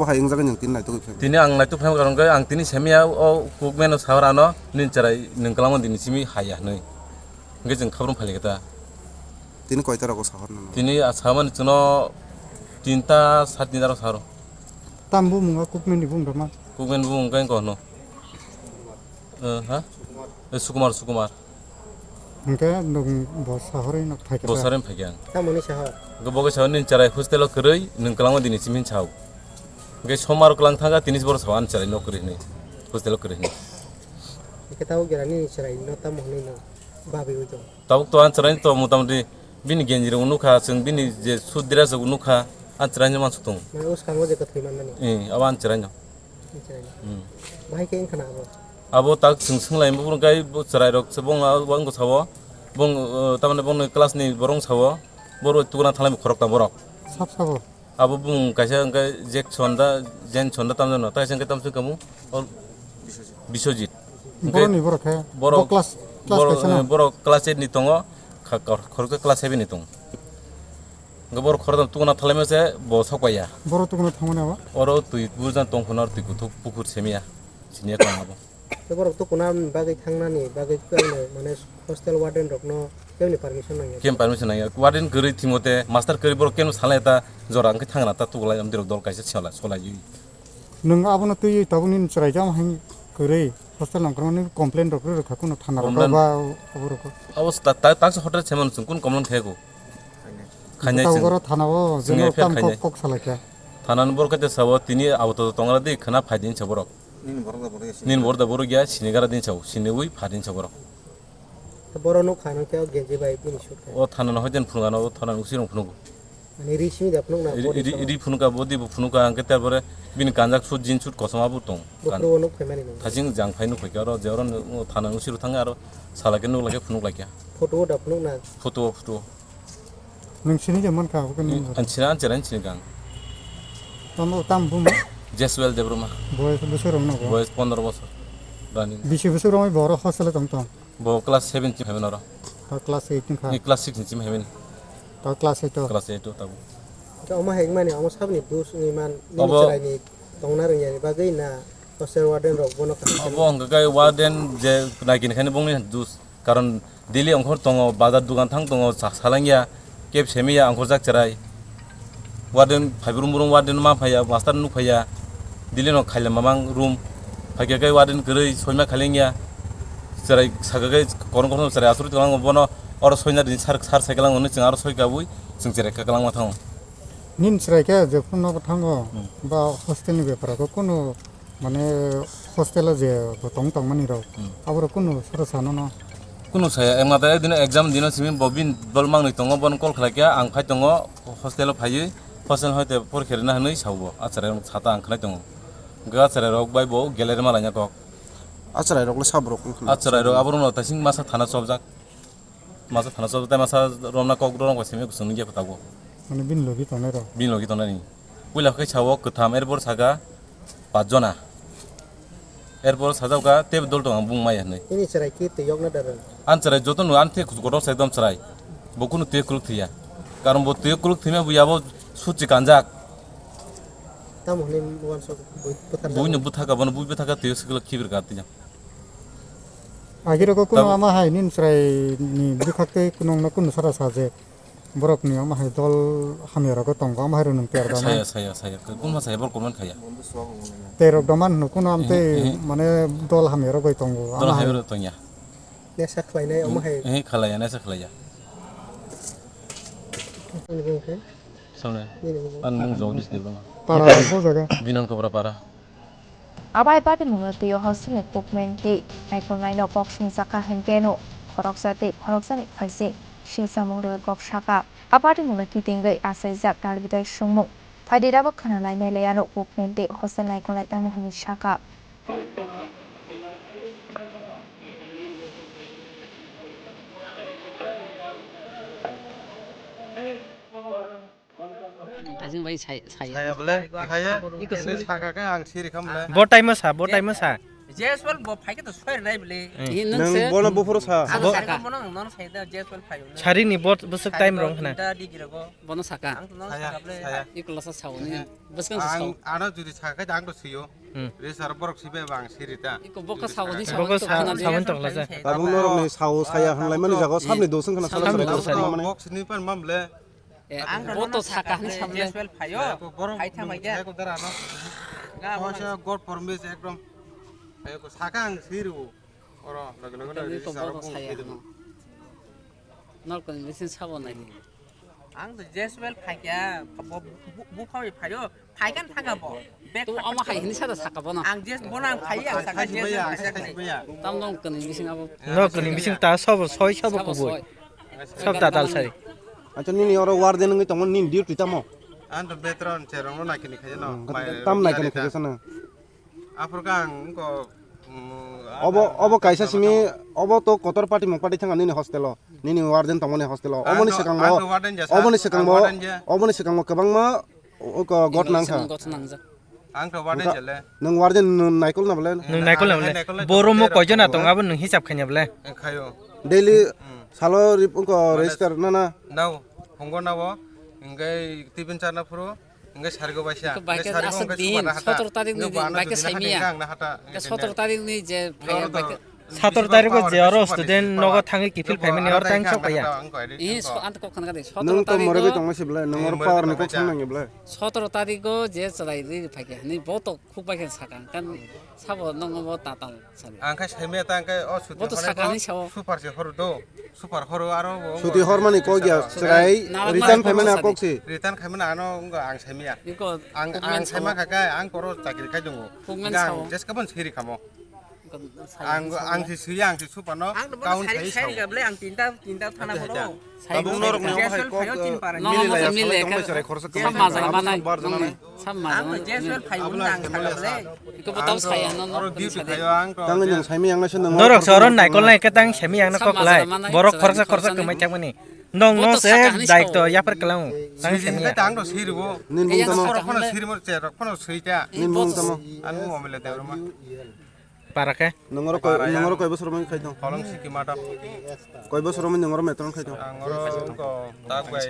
[SPEAKER 4] hai ingzakan yang tin tu kita.
[SPEAKER 22] Tini ang nai tu phem karong kai ang tini semia o kukmen o sawarano nin cerai nin kalamon dini simi haya nei. Nge jeng khabrum phali kita.
[SPEAKER 4] Tini koi tara ko sahar na.
[SPEAKER 22] Tini asaman chuno 3ta 7 din aro saharo.
[SPEAKER 21] Tambu munga kukmen di bung dama.
[SPEAKER 22] Kukmen bung kai ko no. Ha? Sukumar.
[SPEAKER 21] Mungkin nung bos sahari nak pakai.
[SPEAKER 22] Bosarin pakai.
[SPEAKER 21] Kamu ni sahar.
[SPEAKER 22] Goboga sawan nin cerai hostel lo kerei nin kalamon dini simin chau. Nge somar kelang thanga tinis bor sawan cerai no kerei nei. Hostel lo kerei nei.
[SPEAKER 21] Kita tahu kira ni cerai no tamu ni no. Babi ujung.
[SPEAKER 22] Tahu tu an cerai to mutamdi bini genjir unuka sing bini je sudira se unuka an cerai nyaman sutung.
[SPEAKER 21] Mana us kamu je keterima ni.
[SPEAKER 22] Awan cerai nyo.
[SPEAKER 21] Baik yang kena apa?
[SPEAKER 22] Abo tak sing lai burung kai cerai rok sebong bang ko sawo bong tamane bong kelas ni borong sawo boro tuna thalai khorok ta borok
[SPEAKER 21] sabo
[SPEAKER 22] abo bung kaisa kai jek jen chonda tamno no ta sing tam su kamu bisojit
[SPEAKER 21] boro ni borok he
[SPEAKER 22] boro
[SPEAKER 21] kelas
[SPEAKER 22] boro kelas ni tongo khorok kelas 7 ni tong gobor khorda tuna thalai mese bo sokaya
[SPEAKER 21] boro tuna thamane ba
[SPEAKER 22] oro tui burjan tong khonar tui kutuk pukur semia sinia ka abo
[SPEAKER 21] Kokborok tu kuna bagai thangna ni bagai kene mane hostel warden rokno kemni permission nang
[SPEAKER 22] kem permission nang warden geri timote master geri bor kem salai ta jorang ke thangna ta tu lai amdir dol kaise chala solai yi
[SPEAKER 21] nung abono tu yi tabunin cerai jam hang geri hostel nang krono complain rok rok khakuna thana rok ba Kokborok
[SPEAKER 22] awos ta so hotel cheman sungkun complain khego khanya
[SPEAKER 21] sing Kokborok thana o jeno tam kok salakya
[SPEAKER 22] thanan bor kate sawo tini awto tongra de khana phaidin chaborok nin borda boru gya sinigara din chau sinewui pharin chaborok
[SPEAKER 21] boro no khana kya genje bai pini shut
[SPEAKER 22] o thanan hojen phunga no thanan usirong phunugo
[SPEAKER 21] mane rishmi da phunung na
[SPEAKER 22] ri phunuka bodi phunuka angke tarbore bin kanjak sut jin sut kosama bu tong
[SPEAKER 21] boro no khemani
[SPEAKER 22] thajing jang phainu khoi aro jeron thanan usiru thanga aro salake no lage phunuk lakya
[SPEAKER 21] photo da phunuk na
[SPEAKER 22] photo
[SPEAKER 21] nung sini jaman ka ko ni
[SPEAKER 22] anchina cheran chinigang
[SPEAKER 21] tam buma
[SPEAKER 22] Jeswell Debruma.
[SPEAKER 21] Boys besar orang nak.
[SPEAKER 22] Boys 15 bosor. Running.
[SPEAKER 21] Bisi besar orang baru hostel tam.
[SPEAKER 22] Bo class 7 cim heaven ora.
[SPEAKER 21] Class 8 ni.
[SPEAKER 22] Ni class 6 cim heaven.
[SPEAKER 4] kelas itu.
[SPEAKER 22] Kelas itu tahu.
[SPEAKER 4] Oma heng mana? Oma sab ni dus ni man ni cerai ni tongnar ni ni bagai na hostel warden rok bono kan.
[SPEAKER 22] Abang gagai warden je naikin kan bong ni dus karon dili angkor tongo bazar dukan thang tongo salangya kep semia angkor jak cerai. Warden phaibrum burung warden ma phaya master nu phaya dili no khaila mamang room phagai warden gerei soima khalengya cerai sagagai koron koron cerai asuri tulang bono or soina din sar saikelang onu ceng aro soika bui ceng cerai kakalang mathang
[SPEAKER 21] nin cerai ke je puno thango ba hostel ni bepara ko kono mane hostel je tong tong mani ro abro kono sarasano no
[SPEAKER 22] kuno saya emata din exam dino simin bobin bolmang ni tongo bon kol khlakya ang phai tongo hostel phai hostel hoite porkherna hanoi saubo achare chata ang khlai tongo ga achare rok bai bo geler malanya kok
[SPEAKER 4] achare rok le sabrok
[SPEAKER 22] achare rok abro no tasing masa thana sobjak masa thana sob ta masa romna kok dorong kwasime kusung ge patago
[SPEAKER 21] mane bin logi tonai ro
[SPEAKER 22] bin logi tonani puila khai chawo kutham erbor saga 5 jona erbor sajauka teb dol tong bung mai hanoi
[SPEAKER 4] ini cerai ki te yok na daran
[SPEAKER 22] an cerai joton an the godo saidom cerai bokunu te kuluk thia karon bo te kuluk thime buyabo suci kanjak
[SPEAKER 2] Tamuhni bukan so putar.
[SPEAKER 22] Bunya butaka bana bu butaka te segala kibir katnya.
[SPEAKER 21] Akhirnya kok kuno ama hai nin serai ni bukakte kuno na kuno sara saje borok ni ama hai dol hamera ko tong ama hai runung ter dama.
[SPEAKER 22] Saya kun saya bor kurman khaya.
[SPEAKER 21] Terok daman no kuno amte mane dol hamera ko tong
[SPEAKER 22] Dol hamera tongya.
[SPEAKER 2] Nesa khlainai ama hai.
[SPEAKER 22] Khalaya nesa khalaya. Samne. An mung jong dis de bang.
[SPEAKER 21] Para ko jaga.
[SPEAKER 22] Binan ko para.
[SPEAKER 20] Abai pati mungati yo hosting equipment ai kon nai no boxing saka hengkeno khorok sate khorok sani phaise shilsa mungre gop shaka apati mungati tingai asai jak dal bidai sungmu phadi da bakhana lai mai layano equipment hosting nai kon lai tamu hini shaka
[SPEAKER 6] Ajeng bai saya
[SPEAKER 13] boleh saya ini sakakan ang siri kamu lah
[SPEAKER 23] bot time sa
[SPEAKER 6] Jeswal bo phai ke to soir nai bele
[SPEAKER 4] nang bona bufuro sa
[SPEAKER 6] bo saka bono non sai da jeswal phai
[SPEAKER 23] sari ni bot busuk time rong khana
[SPEAKER 6] da di girago bono saka saya ikla sa saw ni buskan sa saw
[SPEAKER 13] ana judi saka jang to siyo re sar borok sibe bang sirita
[SPEAKER 6] iko boka saw ni
[SPEAKER 23] saw sawan to la sa
[SPEAKER 4] babung norok ni saw saya hanlai mani jago samni dosen kana sala sala
[SPEAKER 13] mane box ni pan mamle
[SPEAKER 6] ang boto saka ni samle jeswal phayo phai thamai ja
[SPEAKER 13] ko dara no ga god permis ekdom ko sakang siru oro lagna
[SPEAKER 6] ko boto saya nol ko mesin sabo nai ang to jeswal phai kya bu phai phayo phai kan thaga bo to ama khai ni sada saka bo na ang jes bonang phai ang saka jes tam nong ko ni mesin abo
[SPEAKER 23] no ko ni mesin ta sob soi sob ko boy sob ta dal sari
[SPEAKER 4] acha ni oro war den ngi tong nin duty tamo
[SPEAKER 13] and betron cherong na kini khaje no
[SPEAKER 4] tam na kini khaje sana
[SPEAKER 13] Afrikan ko
[SPEAKER 4] obo kaisa simi obo to kotor party mong party thanga nini hostelo nini warden tongone hostelo omoni sekangmo kabang ma ko got nang kha
[SPEAKER 13] ang to warden jale
[SPEAKER 4] nang warden naikol na bole
[SPEAKER 23] nang naikol na bole boromo koijona tong abon nang hisab khanya bole
[SPEAKER 13] khayo
[SPEAKER 4] daily salo ko register na
[SPEAKER 13] naw hongo nawo ngai tibin charna puro ngai sargo baisya
[SPEAKER 6] sargo ngai subara hata 17 tarik ni baike saimia 17 tarik ni je
[SPEAKER 23] 17 tarik ko je aro student nogo thangi kifil family or tang chok ya
[SPEAKER 6] I so ant ko khana gade
[SPEAKER 4] 17 tarik nang morebe tong sibla nang or power ni ko khang nang bla
[SPEAKER 6] 17 tarik ko je chalai ri phake ni boto khuk baike saka kan sabo nang bo tatal sani
[SPEAKER 13] ang khai saimia ta kai o suti
[SPEAKER 6] boto saka ni saw
[SPEAKER 13] super je hor do super hor aro
[SPEAKER 4] suti hor mani ko gya chrai return family ko si
[SPEAKER 13] return khamana ano ang saimia ang saima kaka ang koro chakri khai dungo gang jes kabon siri khamo ang si siyang si supano kaun sai ga ble ang tinta thana boro
[SPEAKER 4] babung norok ni
[SPEAKER 6] mile samma jeswal phayo nang thaga ble iko botau saya no
[SPEAKER 4] tang yang saimi yang nasen
[SPEAKER 23] norok soron naikol nai ka tang semi yang na kok lai borok khorsa kemai chak mani nong no se daik to ya par kalang tang semi
[SPEAKER 13] tang do sirbo
[SPEAKER 4] nin bung tamo
[SPEAKER 13] kono sirmo cherok kono suita
[SPEAKER 4] nin bung tamo
[SPEAKER 13] anu omele deurma
[SPEAKER 23] para ke
[SPEAKER 4] nongoro koi bosor man khai dong
[SPEAKER 13] kolong siki mata
[SPEAKER 4] koi bosor man nongoro metron khai dong
[SPEAKER 13] angoro ko tak bai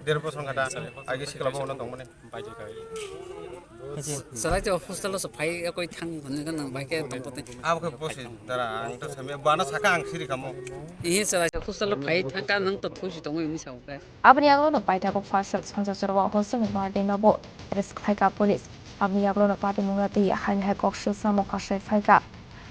[SPEAKER 13] 1.5 bosor ngada agi sikla bo nang mane
[SPEAKER 6] sarai to hostel so phai koi thang bhane kan nang baike tongpote
[SPEAKER 13] ab ko bosi dara ang to same bana saka ang siri kamo
[SPEAKER 6] I sarai to hostel phai thaka nang to thusi tong mi sau ka
[SPEAKER 20] abni aglo no paita ko fasal sansa serwa hostel ma de na bo risk khai ka police abni aglo no pati mungati han ha kok shil samo ka shai phai ka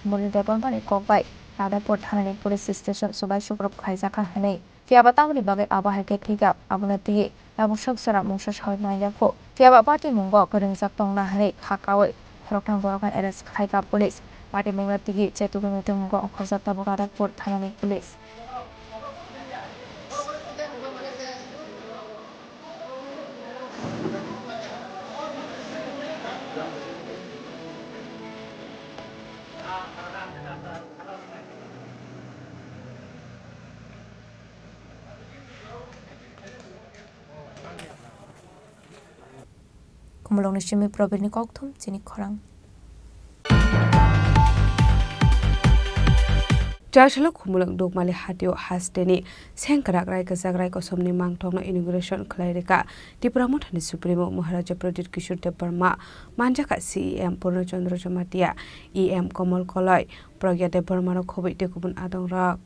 [SPEAKER 20] moni de ban pani kok bai ada port thani police station subai suprop khai ja ka hanei fia batang ni babe aba ha ke thika abnati abusok sara mungsa shoi na ya ko fia ba pati munggo kering sak tong na hanei khakawe rok thang bo kan arrest khai ka police pati mungati gi chetu mi tung go khosa ta bo ada port thani police Kumulong ni Shimi Probir ni Kokthum Chini Khorang
[SPEAKER 10] Jashalo Kumulak Dogmali Hatio Hasteni, Sankarak Raikazak Raikosomni Mangtong inauguration Clarika, Tipramotani Supremo Maharaja Project Kishur Deparma, Manjaka CEM Purno Chandra Jamatia, EM Komol Koloi, Pragya Deparmano Kobi Dekubun Adong Rock.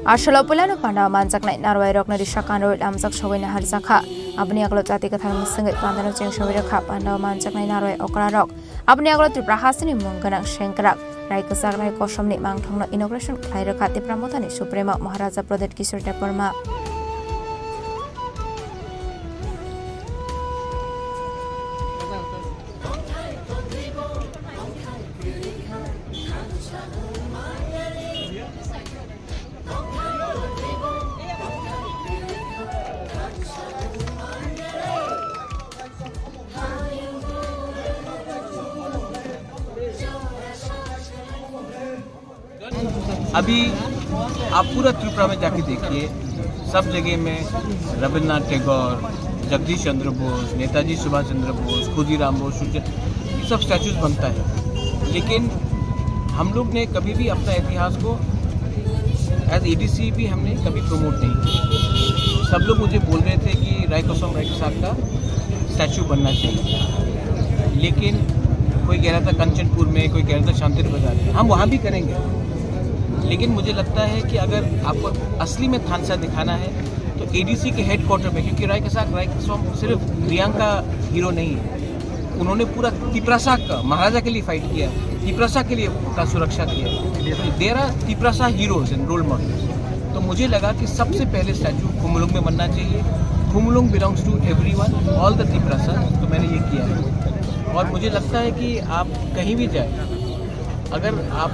[SPEAKER 20] Ashalo Pulano Panda Manzak Night Narway Rock Narishakan Road Amzak Showina Harzaka, Abniaglo Tatika Thamusing Pandano Cheng Showiraka, Panda Manzak Night Narway Okra Rock, Abniaglo Triprahasini Munganak Shankarak, Raikazak Rai Kosomni Mangtong inauguration Klairaka Tipramotani Suprema Maharaja Project Kishur Deparma.
[SPEAKER 3] अभी आप पूरा त्रिपुरा में जाके देखिए सब जगह में रविन्द्रनाथ टैगोर, जगदीश चंद्र बोस, नेताजी सुभाष चंद्र बोस, खुदीराम बोस, ये सब स्टैचूज बनता है। लेकिन हम लोग ने कभी भी अपना इतिहास को एज एडीसी भी हमने कभी प्रमोट नहीं किया। सब लोग मुझे बोल रहे थे कि रायकोसम रायकसाक का स्टैचू बनना चाहिए, लेकिन कोई कह रहा था कंचनपुर में, कोई कह रहा था शांति बाजार में। हम वहाँ भी करेंगे, लेकिन मुझे लगता है कि अगर आपको असली में थानसा दिखाना है तो एडीसी के हेडक्वार्टर में, क्योंकि रायकोसम सिर्फ रियांग का हीरो नहीं है, उन्होंने पूरा तिप्रासा का महाराजा के लिए फाइट किया, तिप्रासा के लिए का सुरक्षा किया। There are Tiprasa heroes and role models. तो मुझे लगा कि सबसे पहले स्टैचू खुमुलुंग में बनना चाहिए। Khumulung belongs to everyone, all the Tiprasa. तो मैंने ये किया है और मुझे लगता है कि आप कहीं भी जाए, अगर आप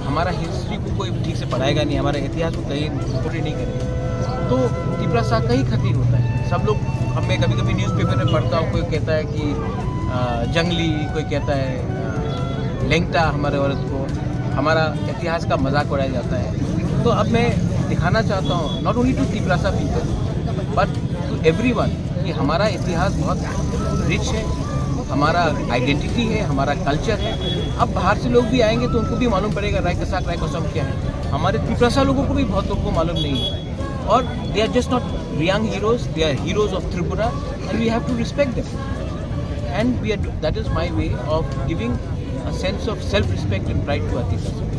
[SPEAKER 3] हमारा हिस्ट्री को कोई ठीक से पढ़ाएगा नहीं, हमारे इतिहास को कहीं पूरी नहीं करेगा, तो तिप्रासा का ही क्षति होता है। सब लोग, हमें कभी कभी न्यूज़पेपर में पढ़ता हूँ, कोई कहता है कि जंगली, कोई कहता है लेंगटा, हमारे औरत को हमारा इतिहास का मजाक उड़ाया जाता है। तो अब मैं दिखाना चाहता हूँ not only to Tiprasa people but to everyone कि हमारा इतिहास बहुत रिच है, हमारा आइडेंटिटी है, हमारा कल्चर है। अब बाहर से लोग भी आएंगे तो उनको भी मालूम पड़ेगा रायकसाक रायकोसम क्या है। हमारे तिप्रासा लोगों को भी बहुत लोगों को मालूम नहीं है और they are just not Riang heroes, they are heroes of Tripura and we have to respect them and we are, that is my way of giving a sense of self respect and pride to our Tiprasa.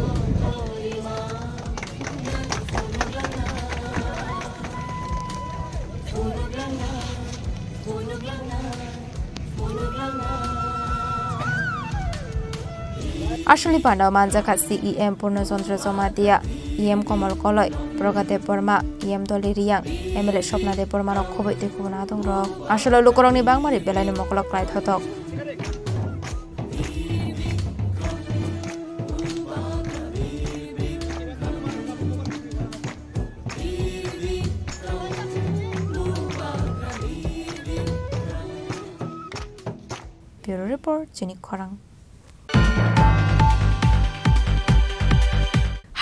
[SPEAKER 20] Ashali Panda Manjaka CEM Purno Chandra Jamatia, EM Komol Koloi, Progate Porma, EM Doli Riang, MLA Shopna de Pormano Kobe de Kunadong Rock, Ashalo Lukoroni Bangmari Belani Mokolok Right Hotok. Bureau Report, Chini Khorang.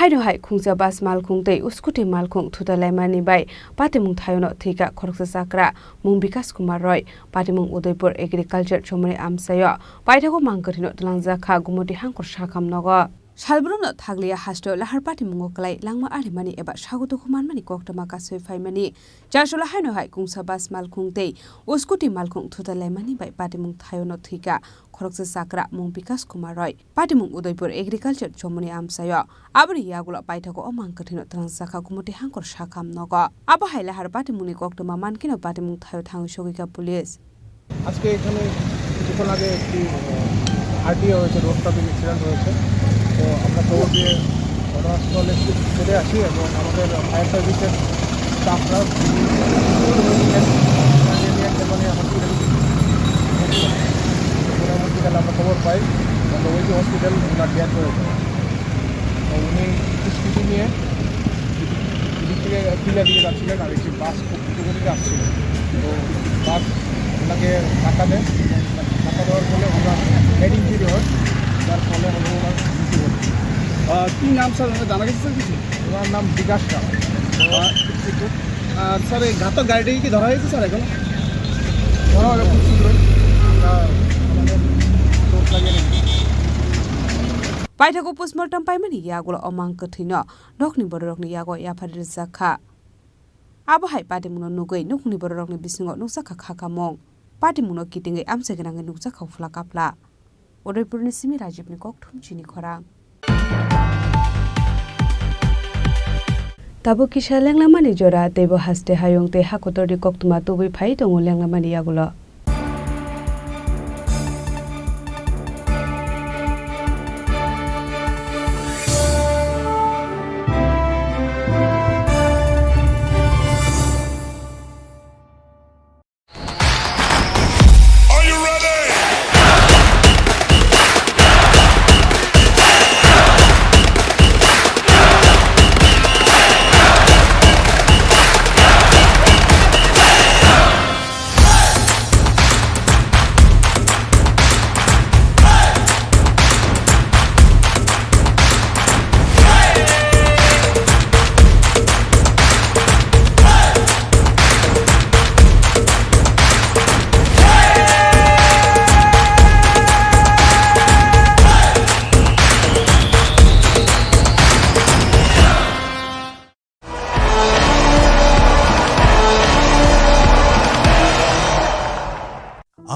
[SPEAKER 10] Haino hai khungja bas malkhung tei uskuti malkhung thuta laimani bai patimung thayono thika khoroksa sakra mung Vikas Kumar Roy patimung Udaipur agriculture chomre amsayo paithago mangkathino tlangja kha gumoti hangkor sakam nogo Salbruno Taglia Hasto Lahar Patimung Clay Langma Arimani eba Shagutu Humanmani Koktama Kasui Faimani Jasula Haino hai kungsa bas malkhung tei uskuti malkhung thuta laimani bai patimung thayono thika Khoroksa sakra mung Vikas Kumar Roy patimung Udaipur agriculture chomre amsayo Abri Yagula Paithago Omang Katino Transaka Gumoti Hankor Shakam Nogo Aba Hailahar Patimuni Koktama Mankino Patimung Thayo Thang Shogika Police
[SPEAKER 5] আজকে এখানে কিছুক্ষণ আগে একটি RTO হয়েছে, road traffic accident হয়েছে। তো আমরা খবর দিয়ে ঘটনাস্থলে চলে আসি এবং আমাদের ফায়ার সার্ভিসের স্টাফরা হসপিটালে আমরা খবর পাই ওই যে হসপিটাল ওনার ডেথ হয়েছে তো উনি স্কুটি নিয়ে দিক থেকে কিলা দিকে যাচ্ছিলেন আর একটি বাস খুব দ্রুত গতিতে আসছিল তো বাস ওনাকে ধাক্কা দেয় ধাক্কা দেওয়ার ফলে ওনার হেড ইঞ্জুরি হয় যার ফলে হলো ওনার মৃত্যু হচ্ছে।
[SPEAKER 1] কী নাম স্যার জানা গেছে স্যার কিছু?
[SPEAKER 5] ওনার নাম বিকাশ রাও।
[SPEAKER 1] আর স্যার এই ঘাতক গাড়িটাকে কি ধরা হয়েছে স্যার এখন?
[SPEAKER 5] ধরা হবে খুব শীঘ্রই আমাদের চোট লাগিয়ে
[SPEAKER 10] Paithago postmortem paimani yagulo omang kathino nokni borokni yago yafarir zakha abo hai patimuno nugoi nokni borokni bisingo nukjaka khakamong patimuno kitingai amsegnangai nukjaka ufla kapla Udaipurni simi Rajibni kokthum Chini Khorang Tabo kisha lenglamani jora tebo haste hayong te hakotori koktuma tubi phai tongo lenglamani yagulo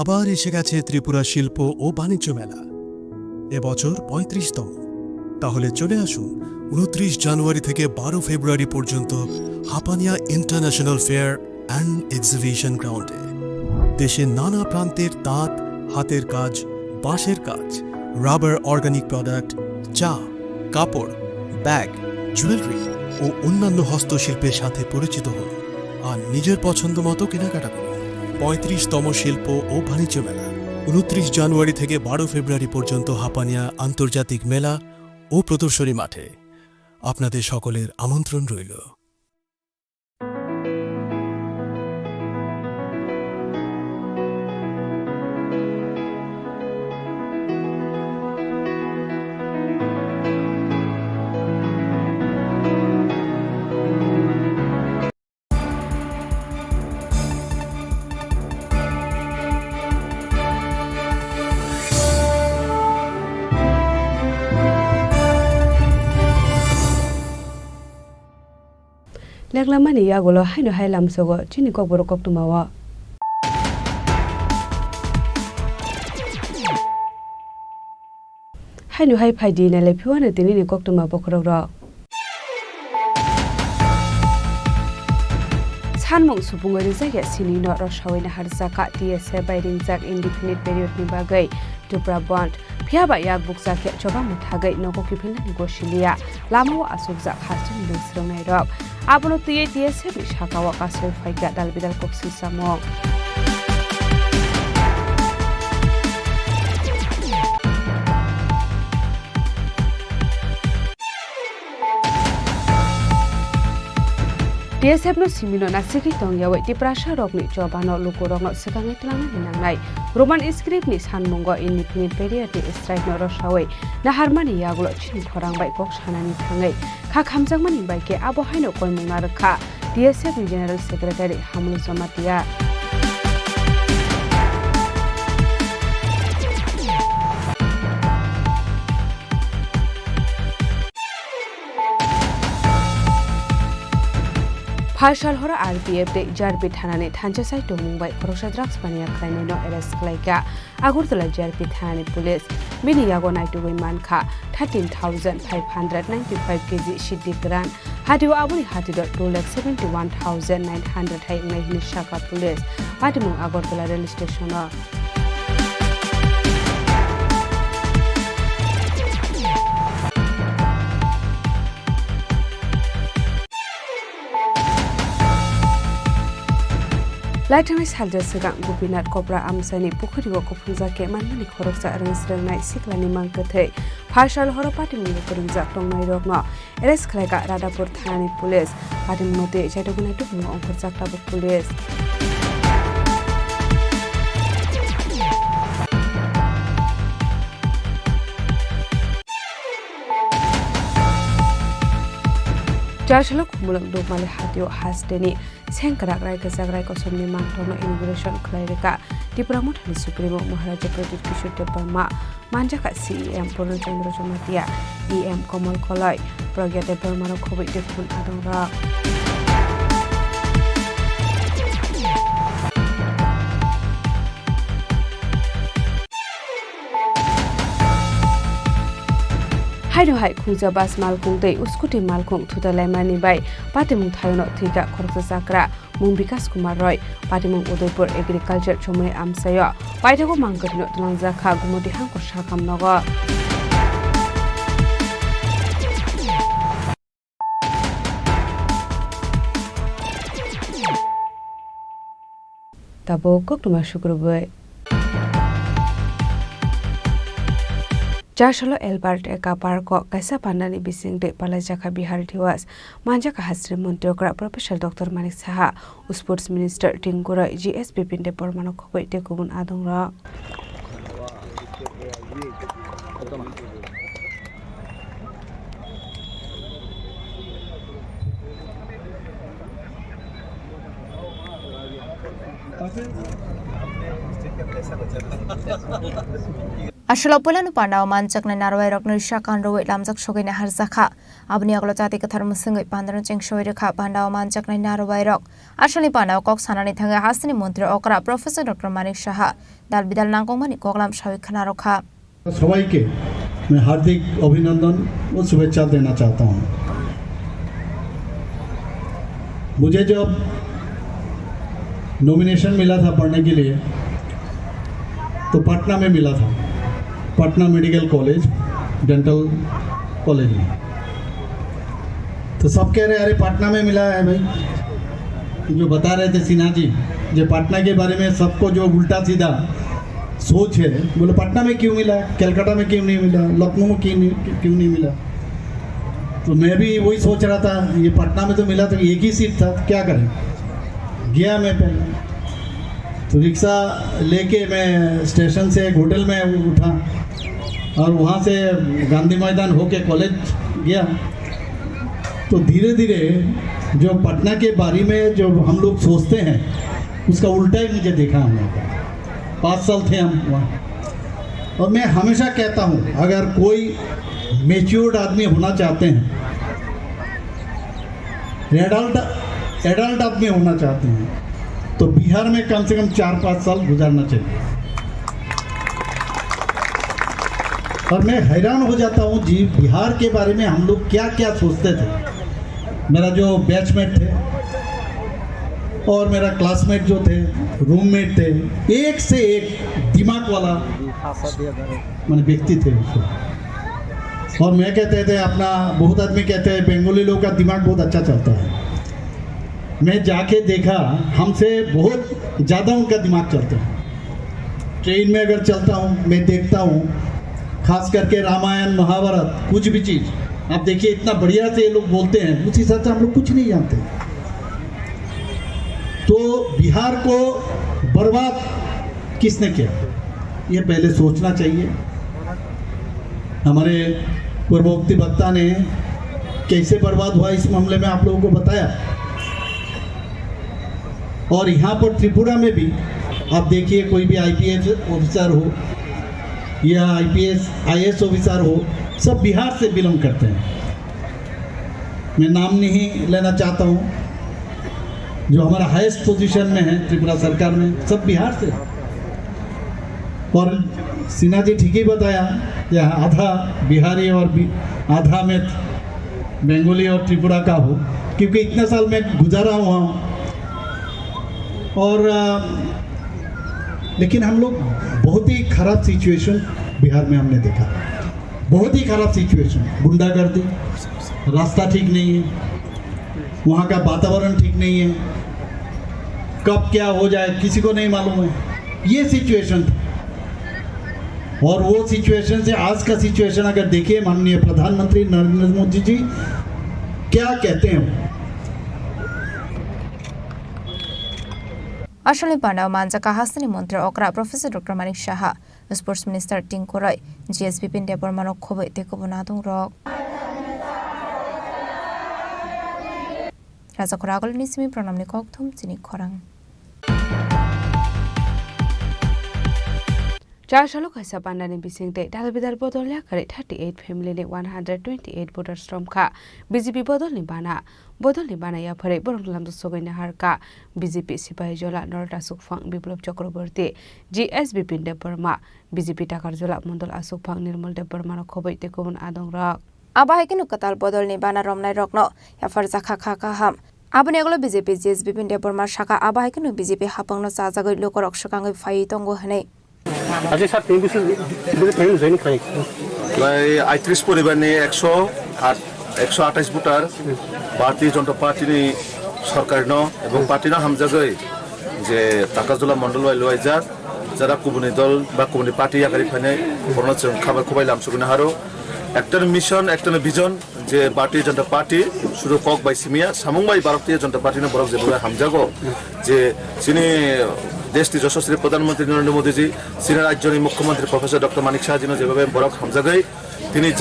[SPEAKER 7] আবার এসে গেছে ত্রিপুরা শিল্প ও বাণিজ্য মেলা এবছর ৩৫তম তাহলে চলে আসুন ২৯ জানুয়ারি থেকে ১২ ফেব্রুয়ারি পর্যন্ত Hapania international fair and exhibition গ্রাউন্ডে দেশের নানা প্রান্তের তাঁত হাতের কাজ বাঁশের কাজ রাবার অর্গানিক প্রোডাক্ট চা কাপড় ব্যাগ জুয়েলারি ও অন্যান্য হস্তশিল্পের সাথে পরিচিত হন আর নিজের পছন্দ মতো কেনাকাটা করুন ৩৫তম শিল্প ও বাণিজ্য মেলা ২৯ জানুয়ারি থেকে ১২ ফেব্রুয়ারি পর্যন্ত হাপানিয়া আন্তর্জাতিক মেলা ও প্রদর্শনী মাঠে আপনাদের সকলের আমন্ত্রণ রইল
[SPEAKER 10] Lenglamani yagulo haino hailam sogo Chini Kokborok koktumawa haino hai phaidi na lepiwana tinini koktuma bokrogro Sanmung supungori jaya sini no rosawina harzaka TSA bairingjak indefinite period ni bagai Tripura bond phiaba yak buksake choba muthagai noko kipilani goshilia lamawa asukjak hastani dungsrongnai rok abono tuye TSA ni sakawa kasoi phaiga dalbidal koksi samong TSF no simino naksiki tongyawe Tripura rokni jobano lukurokno sekangai tlangai ninangnai Roman script ni sanmungo indefinite period ni strike no rosawe naharmani yagulo Chini Khorang bai kok sanani thangai kha khamjangmani bai ke abo haino koimungna rakha TSF ni general secretary Hamul Somatia Partial hora RPF de JRP thanani thanchasai tomungbai khoroksa drugs pania khlainai no arrest khlaika Agurtala JRP thanani police bini yago naitugoi mankha 13,595 kg shiddi gran hadiwa abuni hatido 2,71,900 hai ngai hini shaka police patimung Agurtala rail station लाइथांनाय सालजो सिगां गोपीनाथ कब्रा आमसाइनि पुखुरियाव कुफुंजाके मानमानि खरकजा रोंस्रोंनाय सिख्लानि मांगोथै फारसाल हर पाटिमुंनि गोरोंजा दंनाय रगनो एरेस्ट खालायगा रादापुर थानानि पुलिस पाटिमुंते जायदगुनाय दुबुंग अंकुर जाक्लाबो police Jashalo kumulong do mali hatio hasdeni sengkarak rai kesagrai kosomni mangtono immigration klairika Tripura Muthani Supremo Maharaja Pradip Kishore Debarma manjaka CEM Purno Chandra Jomatia EM Komal Kolai Pragya Debarma ro khobai dekun adongra Hai do hai khungja bas malkung tei uskuti malkung thuta laimani bai patimung thayono thika khoroksa sakra mung Vikas Kumar Roy patimung Udaipur Agriculture chomai amsayo paithago mangkatino tlangja kha gumoti hangko sakam nogo tabo koktuma shukrubai Jashalo Albert Eka Parko Kaisa Pandani Bising de Palajaka Bihar Tiwas Manjaka Hasri Montiokra Professor Dr. Manik Saha Sports Minister Tingura GSP Pinde Pormano Kobai Tekubun Adongra
[SPEAKER 20] Ashalopulanu Pandao Manchak na Narway Rock Nishakan Roy Lamzak Shogin Harzaka, Abniaglotati Katarmusing Pandan Cheng Shoyaka Pandao Manchak na Narway Rock, Ashali Pandao Cox Hanani Tanga Hasani Montreal Okra, Professor Dr. Manik Shaha, Dalbidal Nangomani Koglam Shawi Kanaroka.
[SPEAKER 8] Sawai के मैं हार्दिक अभिनंदन और शुभेच्छा देना चाहता हूं। मुझे जब नॉमिनेशन मिला था पढ़ने के लिए तो पटना में मिला था, Patna medical college dental college में। तो सब कह रहे अरे पटना में मिला है भाई, जो बता रहे थे सिन्हा जी जो पटना के बारे में सबको जो उल्टा सीधा सोच है, बोले पटना में क्यों मिला, कलकत्ता में क्यों नहीं मिला, लखनऊ में क्यों नहीं मिला। तो मैं भी वही सोच रहा था, ये पटना में तो मिला तो एक ही सीट था, क्या करें। गया मैं पहले तो रिक्शा लेके मैं स्टेशन से एक होटल में उठा और वहाँ से गांधी मैदान होके कॉलेज गया। तो धीरे धीरे जो पटना के बारे में जो हम लोग सोचते हैं उसका उल्टा ही मुझे देखा हम लोग। 5 साल थे हम वहाँ। और मैं हमेशा कहता हूँ अगर कोई मैच्योर्ड आदमी होना चाहते हैं, एडल्ट आदमी होना चाहते हैं तो बिहार में कम से कम 4-5 साल गुजारना चाहिए। और मैं हैरान हो जाता हूँ जी बिहार के बारे में हम लोग क्या क्या सोचते थे। मेरा जो बैचमेट थे और मेरा क्लासमेट जो थे, रूममेट थे, एक से एक दिमाग वाला माने व्यक्ति थे उसको। और मैं कहते थे अपना, बहुत आदमी कहते हैं बंगाली लोगों का दिमाग बहुत अच्छा चलता है। मैं जाके देखा हमसे बहुत ज़्यादा उनका दिमाग चलता है। ट्रेन में अगर चलता हूँ मैं देखता हूँ, खास करके रामायण महाभारत कुछ भी चीज़ आप देखिए इतना बढ़िया से ये लोग बोलते हैं, उस हिसाब से हम लोग कुछ नहीं जानते। तो बिहार को बर्बाद किसने किया ये पहले सोचना चाहिए। हमारे पूर्वोक्ति वक्ता ने कैसे बर्बाद हुआ इस मामले में आप लोगों को बताया। और यहाँ पर त्रिपुरा में भी आप देखिए कोई भी IPS ऑफिसर हो या IS ऑफिसर हो, सब बिहार से बिलोंग करते हैं। मैं नाम नहीं लेना चाहता हूँ, जो हमारा हाईएस्ट पोजीशन में है त्रिपुरा सरकार में, सब बिहार से। और सिन्हा जी ठीक ही बताया कि आधा बिहारी और आधा में बंगाली और त्रिपुरा का हो, क्योंकि इतने साल मैं गुजारा हुआ। और लेकिन हम लोग बहुत ही खराब सिचुएशन बिहार में हमने देखा, बहुत ही खराब सिचुएशन। गुंडागर्दी, रास्ता ठीक नहीं है, वहाँ का वातावरण ठीक नहीं है। कब क्या हो जाए किसी को नहीं मालूम है, ये सिचुएशन था। और वो सिचुएशन से आज का सिचुएशन अगर देखिए, माननीय प्रधानमंत्री नरेंद्र मोदी जी क्या कहते हैं।
[SPEAKER 20] আসলে পানাও মানজাকা হাসনি মন্ত্রী অকরা professor doctor Manik Saha sports minister Tinku রয় জিএসবি পিন ডেপর মানক খবই তেকবো না দং রক রাজা খরাগল নিসমি প্রণামনি ককথুম চিনি খরাং
[SPEAKER 10] चार सालों का हिसाब आने बिसिंगते दाल बिदार बदल या करे 38 फैमिली ने 128 वोटर्स फ्रॉम का बीजेपी बदल नि बाना या फरे बरंगलाम सोगैना हार का बीजेपी सिपाही जोला नॉर्थ असुकफांग विप्लव चक्रवर्ती जीएसबी पिंडे बर्मा बीजेपी टाकार जोला मंडल असुकफांग निर्मल देव बर्मा खबैते गुबुन आदं रक
[SPEAKER 20] आबाहायकिनु कताल बदल नि बाना रमनाय रकनो या फरजा खा खाम आबने एगलो बीजेपी जीएसबी पिंडे बर्मा शाखा आबाहायकिनु बीजेपी हापंगनो साजागै लोकरक सकांगै फाइ तंगो हनै
[SPEAKER 9] আজি স্যার তিন বছর ফ্যামিলি জয়েন খাই প্রায় ৩৮ পরিবারনি 128 ভোটার ভারতীয় জনতা পার্টিনি সরকার ন এবং পার্টিনা হামজাগৈ যে টাকাজলা মন্ডল লয়জা যারা কুবুনি দল বা কুবুনি পার্টি আগারি ফাইনাই অরুণাচল খাবার খুবাই লামসুগুনা হারো একটা মিশন একটা ভিজন যে ভারতীয় জনতা পার্টি শুধু কক বাই সিমিয়া সামুংবাই ভারতীয় জনতা পার্টিনে বরক যেভাবে হামজাগো যে যিনি देश की यशस्वी प्रधानमंत्री नरेंद्र मोदी जी चीन राज्य मुख्यमंत्री प्रोफेसर डॉक्टर मानिक शाह जी जो बरक हमजागै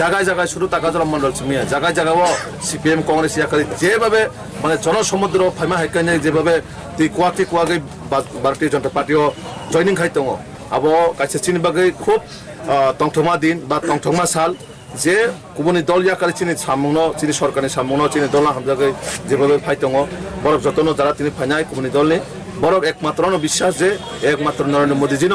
[SPEAKER 9] जगह जगह शुरू ताकाजला मंडल सिमिया जगह जगह सीपीएम कांग्रेस जेबे मैं जनसमुद्र फाइमा हाइकाने जेबे कुआगै भारतीय जनता पार्टी जॉइनिंग खाई दङ अब कैसे चीन बागै खूब तंथमा दिन बा तंथमा साल जे गुबुन दल याकारि चीन सामुंनो चीन सरकारनि सामुंनो चीन दल हमजागै जेबे फाइ दङ बरक जतन जरा तिनि फाइनाय गुबुन दलनि बरक एकमात्र विश्वास जे एकमात्र नरेंद्र मोदी जी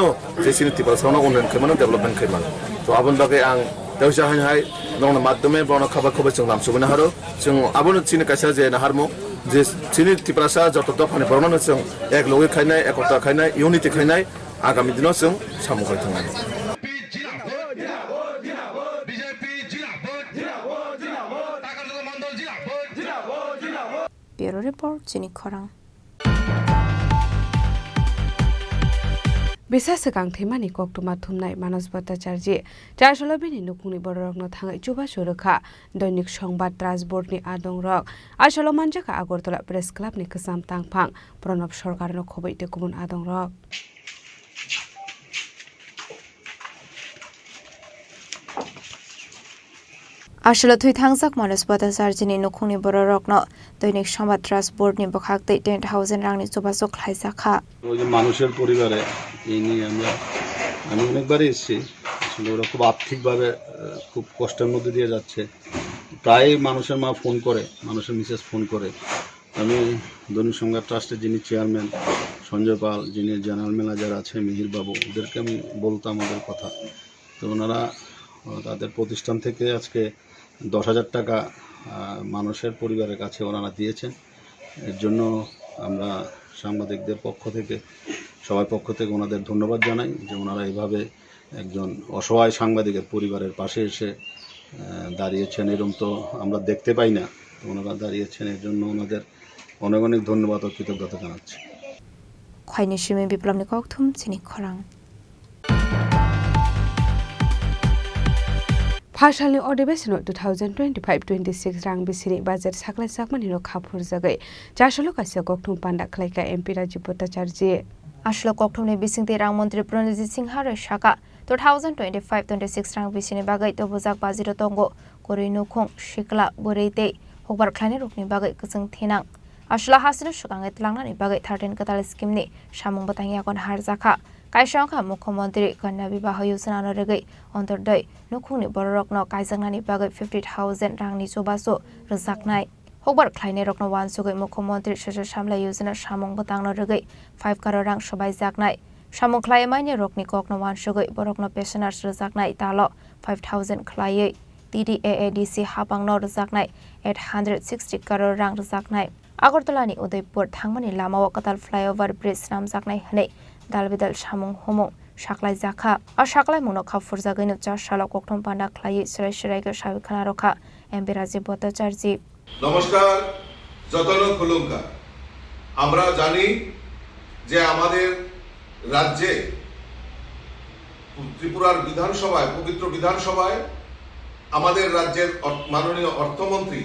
[SPEAKER 9] जे चीन तिब्बत उन्नयन खेमानो डेभलपमेंट खेमान तो आबन बागै आं देवसा हाय नोंनो माध्यमे बरनो खबर खबर जों लामसुबनो हारो जों आबन चीन कैसा जे नाहारमो जे चीन तिब्बतसा जत दफानि बरनो जों एक लगे खायनाय एकता खायनाय यूनिटी खायनाय आगामी दिनाव जों सामुखाय थांनाय
[SPEAKER 20] ब्यूरो रिपोर्ट चिनी खरां
[SPEAKER 10] बिसास गांथेमानि कक्टमा थुमनाय मानस भट्टाचार्य चारसलबिनि नुकुंनि बररकनो थाङै चुबा सुरखा दैनिक संबाद ट्रान्सपोर्टनि आदं रक आसलो मानजाका आगरतला प्रेस क्लाबनि कसाम तांफां प्रणब सरकारनो खबैते गुबुन आदं रक
[SPEAKER 20] आसलो थुइ थांजाक मानस भट्टाचार्यनि नुकुंनि बररकनो दैनिक संबाद ट्रान्सपोर्टनि बखाक्तै 10,000 रांनि चुबासो खायजाखा
[SPEAKER 14] মানুষের পরিবারে এই নিয়ে আমি অনেকবারই এসেছি আসলে ওরা খুব আর্থিকভাবে খুব কষ্টের মধ্যে দিয়ে যাচ্ছে প্রায় মানুষের মা ফোন করে মানুষের মিসেস ফোন করে আমি দৈনিক সংবাদ ট্রাস্টের যিনি চেয়ারম্যান সঞ্জয় পাল যিনি জেনারেল ম্যানেজার আছে মিহির বাবু ওদেরকে আমি বলতাম ওদের কথা তো ওনারা তাদের প্রতিষ্ঠান থেকে আজকে 10,000 টাকা মানুষের পরিবারের কাছে ওনারা দিয়েছেন এর জন্য আমরা সাংবাদিকদের পক্ষ থেকে সবার পক্ষ থেকে ওনাদের ধন্যবাদ জানাই যে ওনারা এইভাবে একজন অসহায় সাংবাদিকের পরিবারের পাশে এসে দাঁড়িয়েছেন এরকম তো আমরা দেখতে পাই না ওনারা দাঁড়িয়েছেন এর জন্য ওনাদের অনেক অনেক ধন্যবাদ ও কৃতজ্ঞতা জানাচ্ছি
[SPEAKER 20] খয়নি সিমে বিপ্লবনি ককথুম চিনি খরাং
[SPEAKER 10] फासालनि अधिवेशनाव 2025-26 रां बिसिनि बाजेट साख्लायसाकमानि खाफुर जागै चारसलो कासिया गौतम पान्डा खलायका एमपी राजीव भट्टाचार्य
[SPEAKER 20] आसलो गौतमनि बिसिंति रां मन्त्री प्रणजित सिंह हारे शाखा 2025-26 रां बिसिनि बागै तबुजाक बाजिरो तंगो गरै नुखुं सिकला बोरैते हकबार ख्लायनाय रकनि बागै गोजों थेनां आसलो हासिनो सुगाङै तलांनानै बागै 13 कताल स्किमनि सामुं बताङि आगन हारजाखा कायसंखा मुख्यमंत्री कन्या विवाह योजना नरेगै अन्तर्दै नुखुंनि बररकनो कायजांनानि बागै 50,000 रांनि चुबासो रोजाकनाय हकबार ख्लायनाय रकनो वानसुगै मुख्यमंत्री सजो सामलाय योजना सामुं बतां नरेगै 5 करोड़ रां सबाय जाकनाय सामुं ख्लायमायनि रकनि ककनो वानसुगै बरकनो पेसेन्जार्स रोजाकनाय तालो 5,000 ख्लायै TDAADC हाबांनो रोजाकनाय 860 करोड़ रां रोजाकनाय आगरतलानि उदयपुर थांमानि लामाव कताल फ्लाइओभार ब्रिज नामजाकनाय हनै दालबिदाल सामुं हमो साख्लाय जाखा और साख्लाय मुनो खाफुर जागैनो चारसालाव गौतम पान्डा ख्लायै सिराय सिरायगो साबिखाना रखा एमपी राजीव भट्टाचार्य
[SPEAKER 15] नमस्कार जतन खुलुमका আমরা জানি যে আমাদের রাজ্যে ত্রিপুরার বিধানসভায়, পবিত্র বিধানসভায় আমাদের রাজ্যের মাননীয় অর্থমন্ত্রী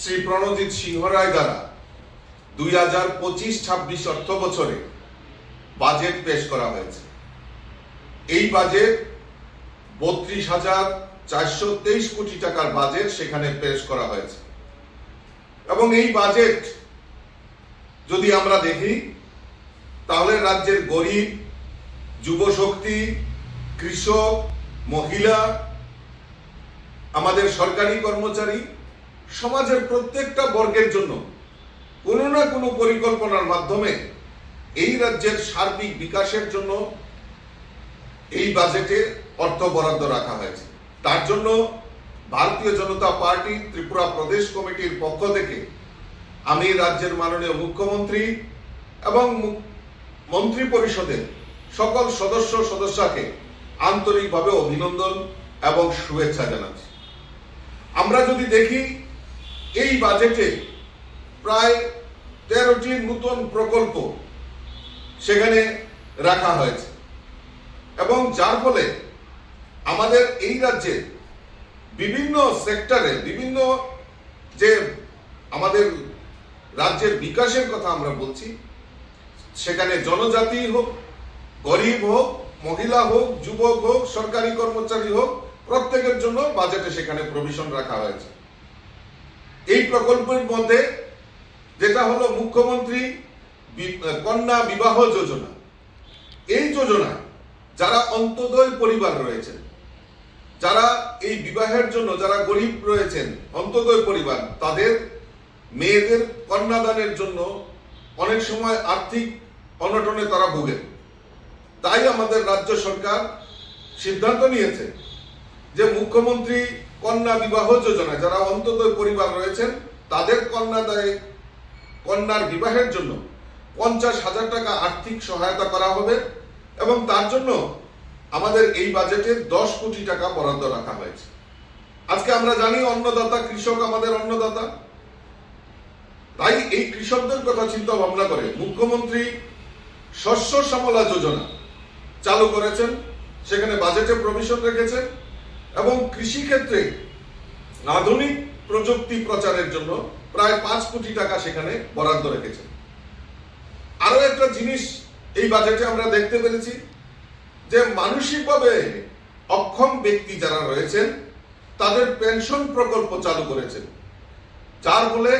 [SPEAKER 15] শ্রী প্রণজিৎ সিংহ রায় দ্বারা 2025-26 অর্থ বছরে বাজেট পেশ করা হয়েছে। এই বাজেট 32,423 কোটি টাকার বাজেট সেখানে পেশ করা হয়েছে এবং এই বাজেট যদি আমরা দেখি তাহলে রাজ্যের গরিব, যুবশক্তি, কৃষক, মহিলা, আমাদের সরকারি কর্মচারী, সমাজের প্রত্যেকটা বর্গের জন্য কোনো না কোনো পরিকল্পনার মাধ্যমে এই রাজ্যের সার্বিক বিকাশের জন্য এই বাজেটে অর্থ বরাদ্দ রাখা হয়েছে। তার জন্য ভারতীয় জনতা পার্টি ত্রিপুরা প্রদেশ কমিটির পক্ষ থেকে আমি রাজ্যের মাননীয় মুখ্যমন্ত্রী এবং মন্ত্রী পরিষদের সকল সদস্যকে আন্তরিকভাবে অভিনন্দন এবং শুভেচ্ছা জানাচ্ছি। আমরা যদি দেখি এই বাজেটে প্রায় 13টি নতুন প্রকল্প সেখানে রাখা হয়েছে এবং যার ফলে আমাদের এই রাজ্যে বিভিন্ন সেক্টরে, বিভিন্ন যে আমাদের রাজ্যের বিকাশের কথা আমরা বলছি, সেখানে জনজাতি হোক, গরিব হোক, মহিলা হোক, যুবক হোক, সরকারি কর্মচারী হোক, প্রত্যেকের জন্য বাজেটে সেখানে প্রভিশন রাখা হয়েছে। এই প্রকল্পের মধ্যে যেটা হলো মুখ্যমন্ত্রী কন্যা বিবাহ যোজনা, এই যোজনায় যারা অন্তোদয় পরিবার রয়েছেন, যারা এই বিবাহের জন্য যারা গরিব রয়েছেন, অন্তোদয় পরিবার, তাদের মেয়েদের কন্যাদানের জন্য অনেক সময় আর্থিক অনটনে তারা ভোগেন। তাই আমাদের রাজ্য সরকার সিদ্ধান্ত নিয়েছে যে মুখ্যমন্ত্রী কন্যা বিবাহ যোজনা যারা অন্তোদয় পরিবার রয়েছেন তাদের কন্যার বিবাহের জন্য 50,000 টাকা আর্থিক সহায়তা করা হবে এবং তার জন্য আমাদের এই বাজেটে 10 কোটি টাকা বরাদ্দ রাখা হয়েছে। আজকে আমরা জানি অন্নদাতা কৃষক আমাদের অন্নদাতা, তাই এই কৃষকদের কথা চিন্তা ভাবনা করে মুখ্যমন্ত্রী শস্য শ্যামলা যোজনা চালু করেছেন, সেখানে বাজেটে প্রভিশন রেখেছেন এবং কৃষি ক্ষেত্রে আধুনিক প্রযুক্তি প্রচারের জন্য প্রায় 5 কোটি টাকা সেখানে বরাদ্দ রেখেছেন। আরো একটা জিনিস এই বাজেটে আমরা দেখতে পেরেছি যে মানসিকভাবে অক্ষম ব্যক্তি যারা রয়েছেন তাদের পেনশন প্রকল্প চালু করেছেন, যার ফলে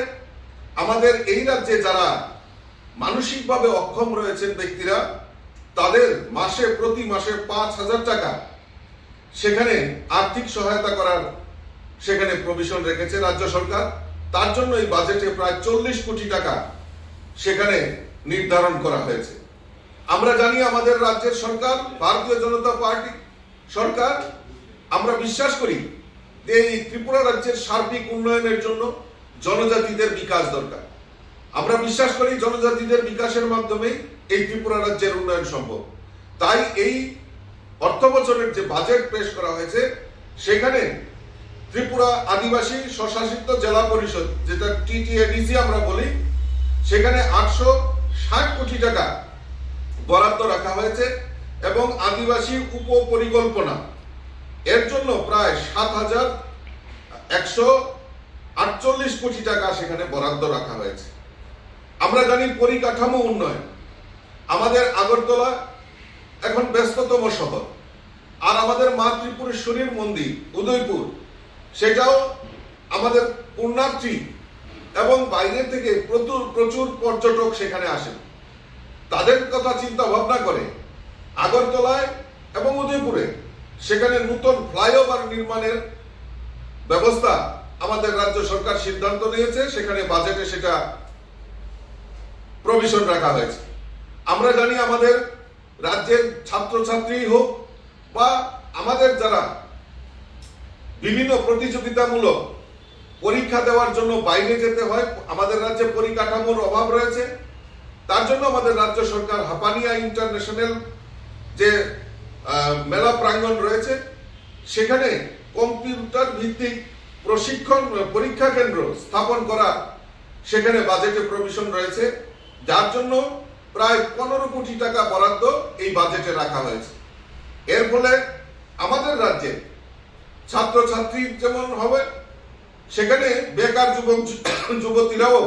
[SPEAKER 15] আমাদের এই রাজ্যে যারা মানসিকভাবে অক্ষম রয়েছেন ব্যক্তিরা তাদের প্রতি মাসে 5,000 টাকা সেখানে আর্থিক সহায়তা করার সেখানে প্রভিশন রেখেছে রাজ্য সরকার। তার জন্য এই বাজেটে প্রায় 40 কোটি টাকা সেখানে নির্ধারণ করা হয়েছে। আমরা জানি আমাদের রাজ্যের সরকার ভারতীয় জনতা পার্টি সরকার, আমরা বিশ্বাস করি যে এই ত্রিপুরা রাজ্যের সার্বিক উন্নয়নের জন্য জনজাতিদের বিকাশ দরকার। আমরা বিশ্বাস করি জনজাতিদের বিকাশের মাধ্যমে এই ত্রিপুরা রাজ্যের উন্নয়ন সম্ভব। তাই এই অর্থ বছরের যে বাজেট পেশ করা হয়েছে সেখানে ত্রিপুরা আদিবাসী স্বশাসিত জেলা পরিষদ, যেটা TTADC আমরা বলি, সেখানে 860 কোটি টাকা বরাদ্দ রাখা হয়েছে এবং আদিবাসী উপপরিকল্পনা এর জন্য প্রায় 7,148 কোটি টাকা সেখানে বরাদ্দ রাখা হয়েছে। আমরা জানি পরিকাঠামো উন্নয়ন, আমাদের আগরতলা এখন ব্যস্ততম শহর, আর আমাদের মা ত্রিপুরেশ্বরীর মন্দির উদয়পুর, সেটাও আমাদের পুণ্যার্থী এবং বাইরে থেকে প্রচুর পর্যটক সেখানে আসেন। তাদের কথা চিন্তা ভাবনা করে আগরতলায় এবং উদয়পুরে সেখানে নতুন ফ্লাইওভার নির্মাণের ব্যবস্থা আমাদের রাজ্য সরকার সিদ্ধান্ত নিয়েছে, সেখানে বাজেটে সেটা প্রভিশন রাখা হয়েছে। আমরা জানি আমাদের রাজ্যের ছাত্রছাত্রী হোক বা আমাদের যারা বিভিন্ন প্রতিযোগিতামূলক পরীক্ষা দেওয়ার জন্য বাইরে যেতে হয়, আমাদের রাজ্যে পরিকাঠামোর অভাব রয়েছে। তার জন্য আমাদের রাজ্য সরকার হাপানিয়া ইন্টারন্যাশনাল যে মেলা প্রাঙ্গণ রয়েছে সেখানে কম্পিউটার ভিত্তিক প্রশিক্ষণ পরীক্ষা কেন্দ্র স্থাপন করা সেখানে বাজেটে প্রভিশন রয়েছে, যার জন্য প্রায় 15 কোটি টাকা বরাদ্দ এই বাজেটে রাখা হয়েছে। এর ফলে আমাদের রাজ্যে ছাত্রছাত্রী যেমন হবে, সেখানে বেকার যুবক যুবতীরাও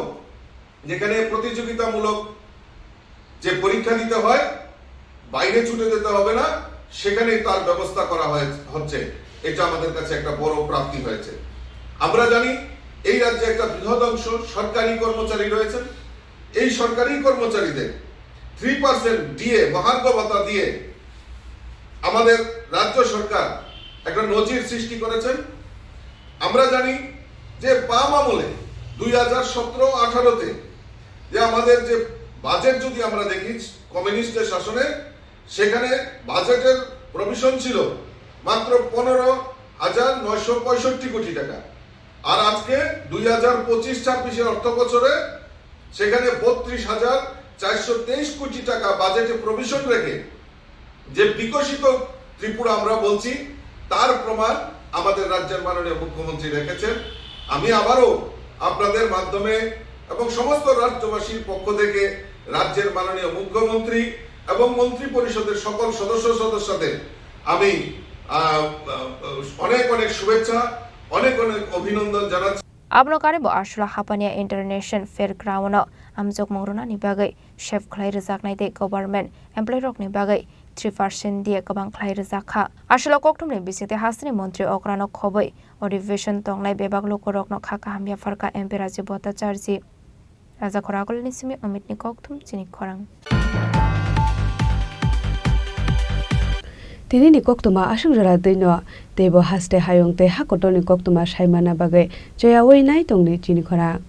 [SPEAKER 15] যেখানে প্রতিযোগিতামূলক যে পরীক্ষা দিতে হয়, বাইরে ছুটে যেতে হবে না, সেখানে তার ব্যবস্থা করা হচ্ছে। এটা আমাদের কাছে একটা বড় প্রাপ্তি হয়েছে। আমরা জানি এই রাজ্যে একটা বৃহৎ অংশ সরকারি কর্মচারী রয়েছেন। এই সরকারি কর্মচারীদের 3% ডিএ মহার্ঘ ভাতা দিয়ে আমাদের রাজ্য সরকার একটা নজির সৃষ্টি করেছেন। আমরা জানি যে বাম আমলে 2017-18-তে যে আমাদের যে বাজেট যদি আমরা দেখি কমিউনিস্টের শাসনে, সেখানে বাজেটের প্রভিশন ছিল মাত্র 15,965 কোটি টাকা। আর আজকে 2025-26 অর্থ বছরে সেখানে 32,423 কোটি টাকা বাজেটে প্রভিশন রেখে যে বিকশিত ত্রিপুরা আমরা বলছি, তার প্রমাণ আমাদের রাজ্যের মাননীয় মুখ্যমন্ত্রী রেখেছেন। আমি আবারও আপনাদের মাধ্যমে এবং সমস্ত রাজ্যবাসীর পক্ষ থেকে রাজ্যের মাননীয় মুখ্যমন্ত্রী এবং মন্ত্রী পরিষদের সকল সদস্যদের আমি অনেক অনেক শুভেচ্ছা, অনেক অনেক অভিনন্দন জানাচ্ছি।
[SPEAKER 20] Ablokare bo Ashla Hapania International Fairground amjok mongrona ni bagai chef khlai rejaknai de government employee rok ni bagai 3% দিয়ে গোবাং খাই রেজাখা আসলে কক্টমনি বিসিতে হাসনি মন্ত্রী অগ্রানক খবই অধিবেশন তংলাই বেবাগ লোকরক নখা কাহামিয়া ফারকা এমপি রাজি ভট্টাচার্য রাজা খরাগল নিসিমি অমিতনি কক্টম চিনি খরাং
[SPEAKER 10] তিনি ni koktuma asung jara deino tebo haste hayong te hakotoni koktuma saimana bagai joya wei nai tongni chini khorang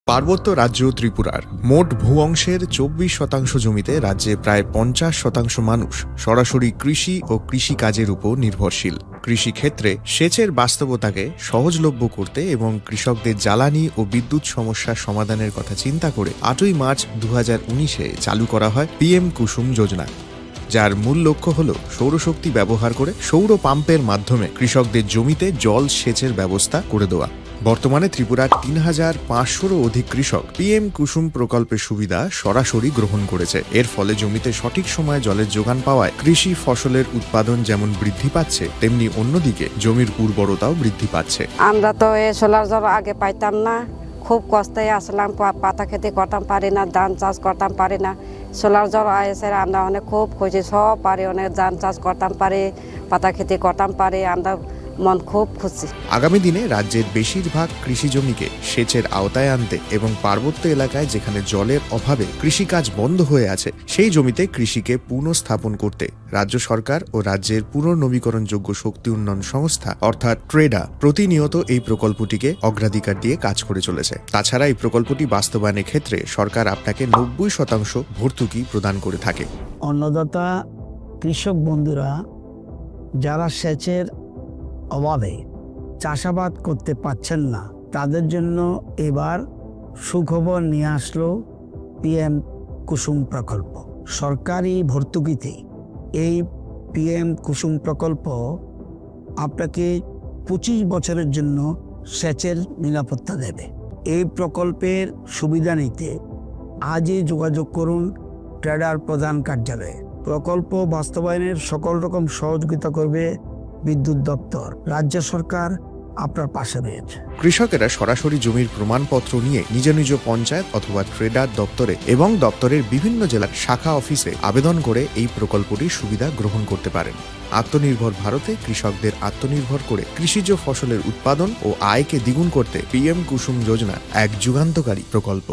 [SPEAKER 16] পার্বত্য রাজ্য ত্রিপুরার মোট ভূ অংশের 24% জমিতে রাজ্যে প্রায় 50% মানুষ সরাসরি কৃষি ও কৃষি কাজের উপর নির্ভরশীল। কৃষি ক্ষেত্রে সেচের বাস্তবতাকে সহজলভ্য করতে এবং কৃষকদের জ্বালানি ও বিদ্যুৎ সমস্যা সমাধানের কথা চিন্তা করে 8 মার্চ 2019-এ চালু করা হয় PM কুসুম যোজনা, যার মূল লক্ষ্য হল সৌরশক্তি ব্যবহার করে সৌর পাম্পের মাধ্যমে কৃষকদের জমিতে জল সেচের ব্যবস্থা করে দেওয়া। বর্তমানে ত্রিপুরার 3,500-রও অধিক কৃষক PM কুসুম প্রকল্পের সুবিধা সরাসরি গ্রহণ করেছে। এর ফলে জমিতে সঠিক সময়ে জলের যোগান পাওয়ায় কৃষি ফসলের উৎপাদন যেমন বৃদ্ধি পাচ্ছে, তেমনি অন্যদিকে জমির উর্বরতাও বৃদ্ধি পাচ্ছে।
[SPEAKER 17] আমরা তো এই সোলার জল আগে পাইতাম না, খুব কষ্টে আসলাম, পাতা খেতে করতাম পারি না, ধান চাষ করতাম পারি না। সোলার জল এসে আমরা অনেক খুব খুশি, সব পারি, অনেক ধান চাষ করতাম পারি, পাতা খেতে করতাম পারি, আমরা মন খুব খুশি।
[SPEAKER 16] আগামী দিনে রাজ্যের বেশিরভাগ কৃষি জমিকে সেচের আওতায় আনতে এবং পার্বত্য এলাকায় যেখানে জলের অভাবে কৃষিকাজ বন্ধ হয়ে আছে, সেই জমিতে কৃষিকে পুনঃস্থাপন করতে রাজ্য সরকার ও রাজ্যের পুনর্নবীকরণযোগ্য শক্তি উন্নয়ন সংস্থা অর্থাৎ ট্রেডা প্রতিনিয়ত এই প্রকল্পটিকে অগ্রাধিকার দিয়ে কাজ করে চলেছে। তাছাড়া এই প্রকল্পটি বাস্তবায়নের ক্ষেত্রে সরকার আপনাকে 90% ভর্তুকি প্রদান করে থাকে।
[SPEAKER 19] অন্নদাতা কৃষক বন্ধুরা যারা সেচের অভাবে চাষাবাদ করতে পারছেন না, তাদের জন্য এবার সুখবর নিয়ে আসলো PM কুসুম প্রকল্প। সরকারি ভর্তুকিতে এই PM কুসুম প্রকল্প আপনাকে 25 বছরের জন্য সেচের নিরাপত্তা দেবে। এই প্রকল্পের সুবিধা নিতে আজই যোগাযোগ করুন ট্রেডার প্রধান কার্যালয়ে। প্রকল্প বাস্তবায়নের সকল রকম সহযোগিতা করবে বিদ্যুৎ দপ্তর। রাজ্য সরকার আপনার পাশে রয়েছে।
[SPEAKER 16] কৃষকেরা সরাসরি জমির প্রমাণপত্র নিয়ে নিজ নিজ পঞ্চায়েত অথবা ট্রেডার দপ্তরে এবং দপ্তরের বিভিন্ন জেলার শাখা অফিসে আবেদন করে এই প্রকল্পটির সুবিধা গ্রহণ করতে পারেন। আত্মনির্ভর ভারতে কৃষকদের আত্মনির্ভর করে কৃষিজ ফসলের উৎপাদন ও আয়কে দ্বিগুণ করতে PM কুসুম যোজনা এক যুগান্তকারী প্রকল্প।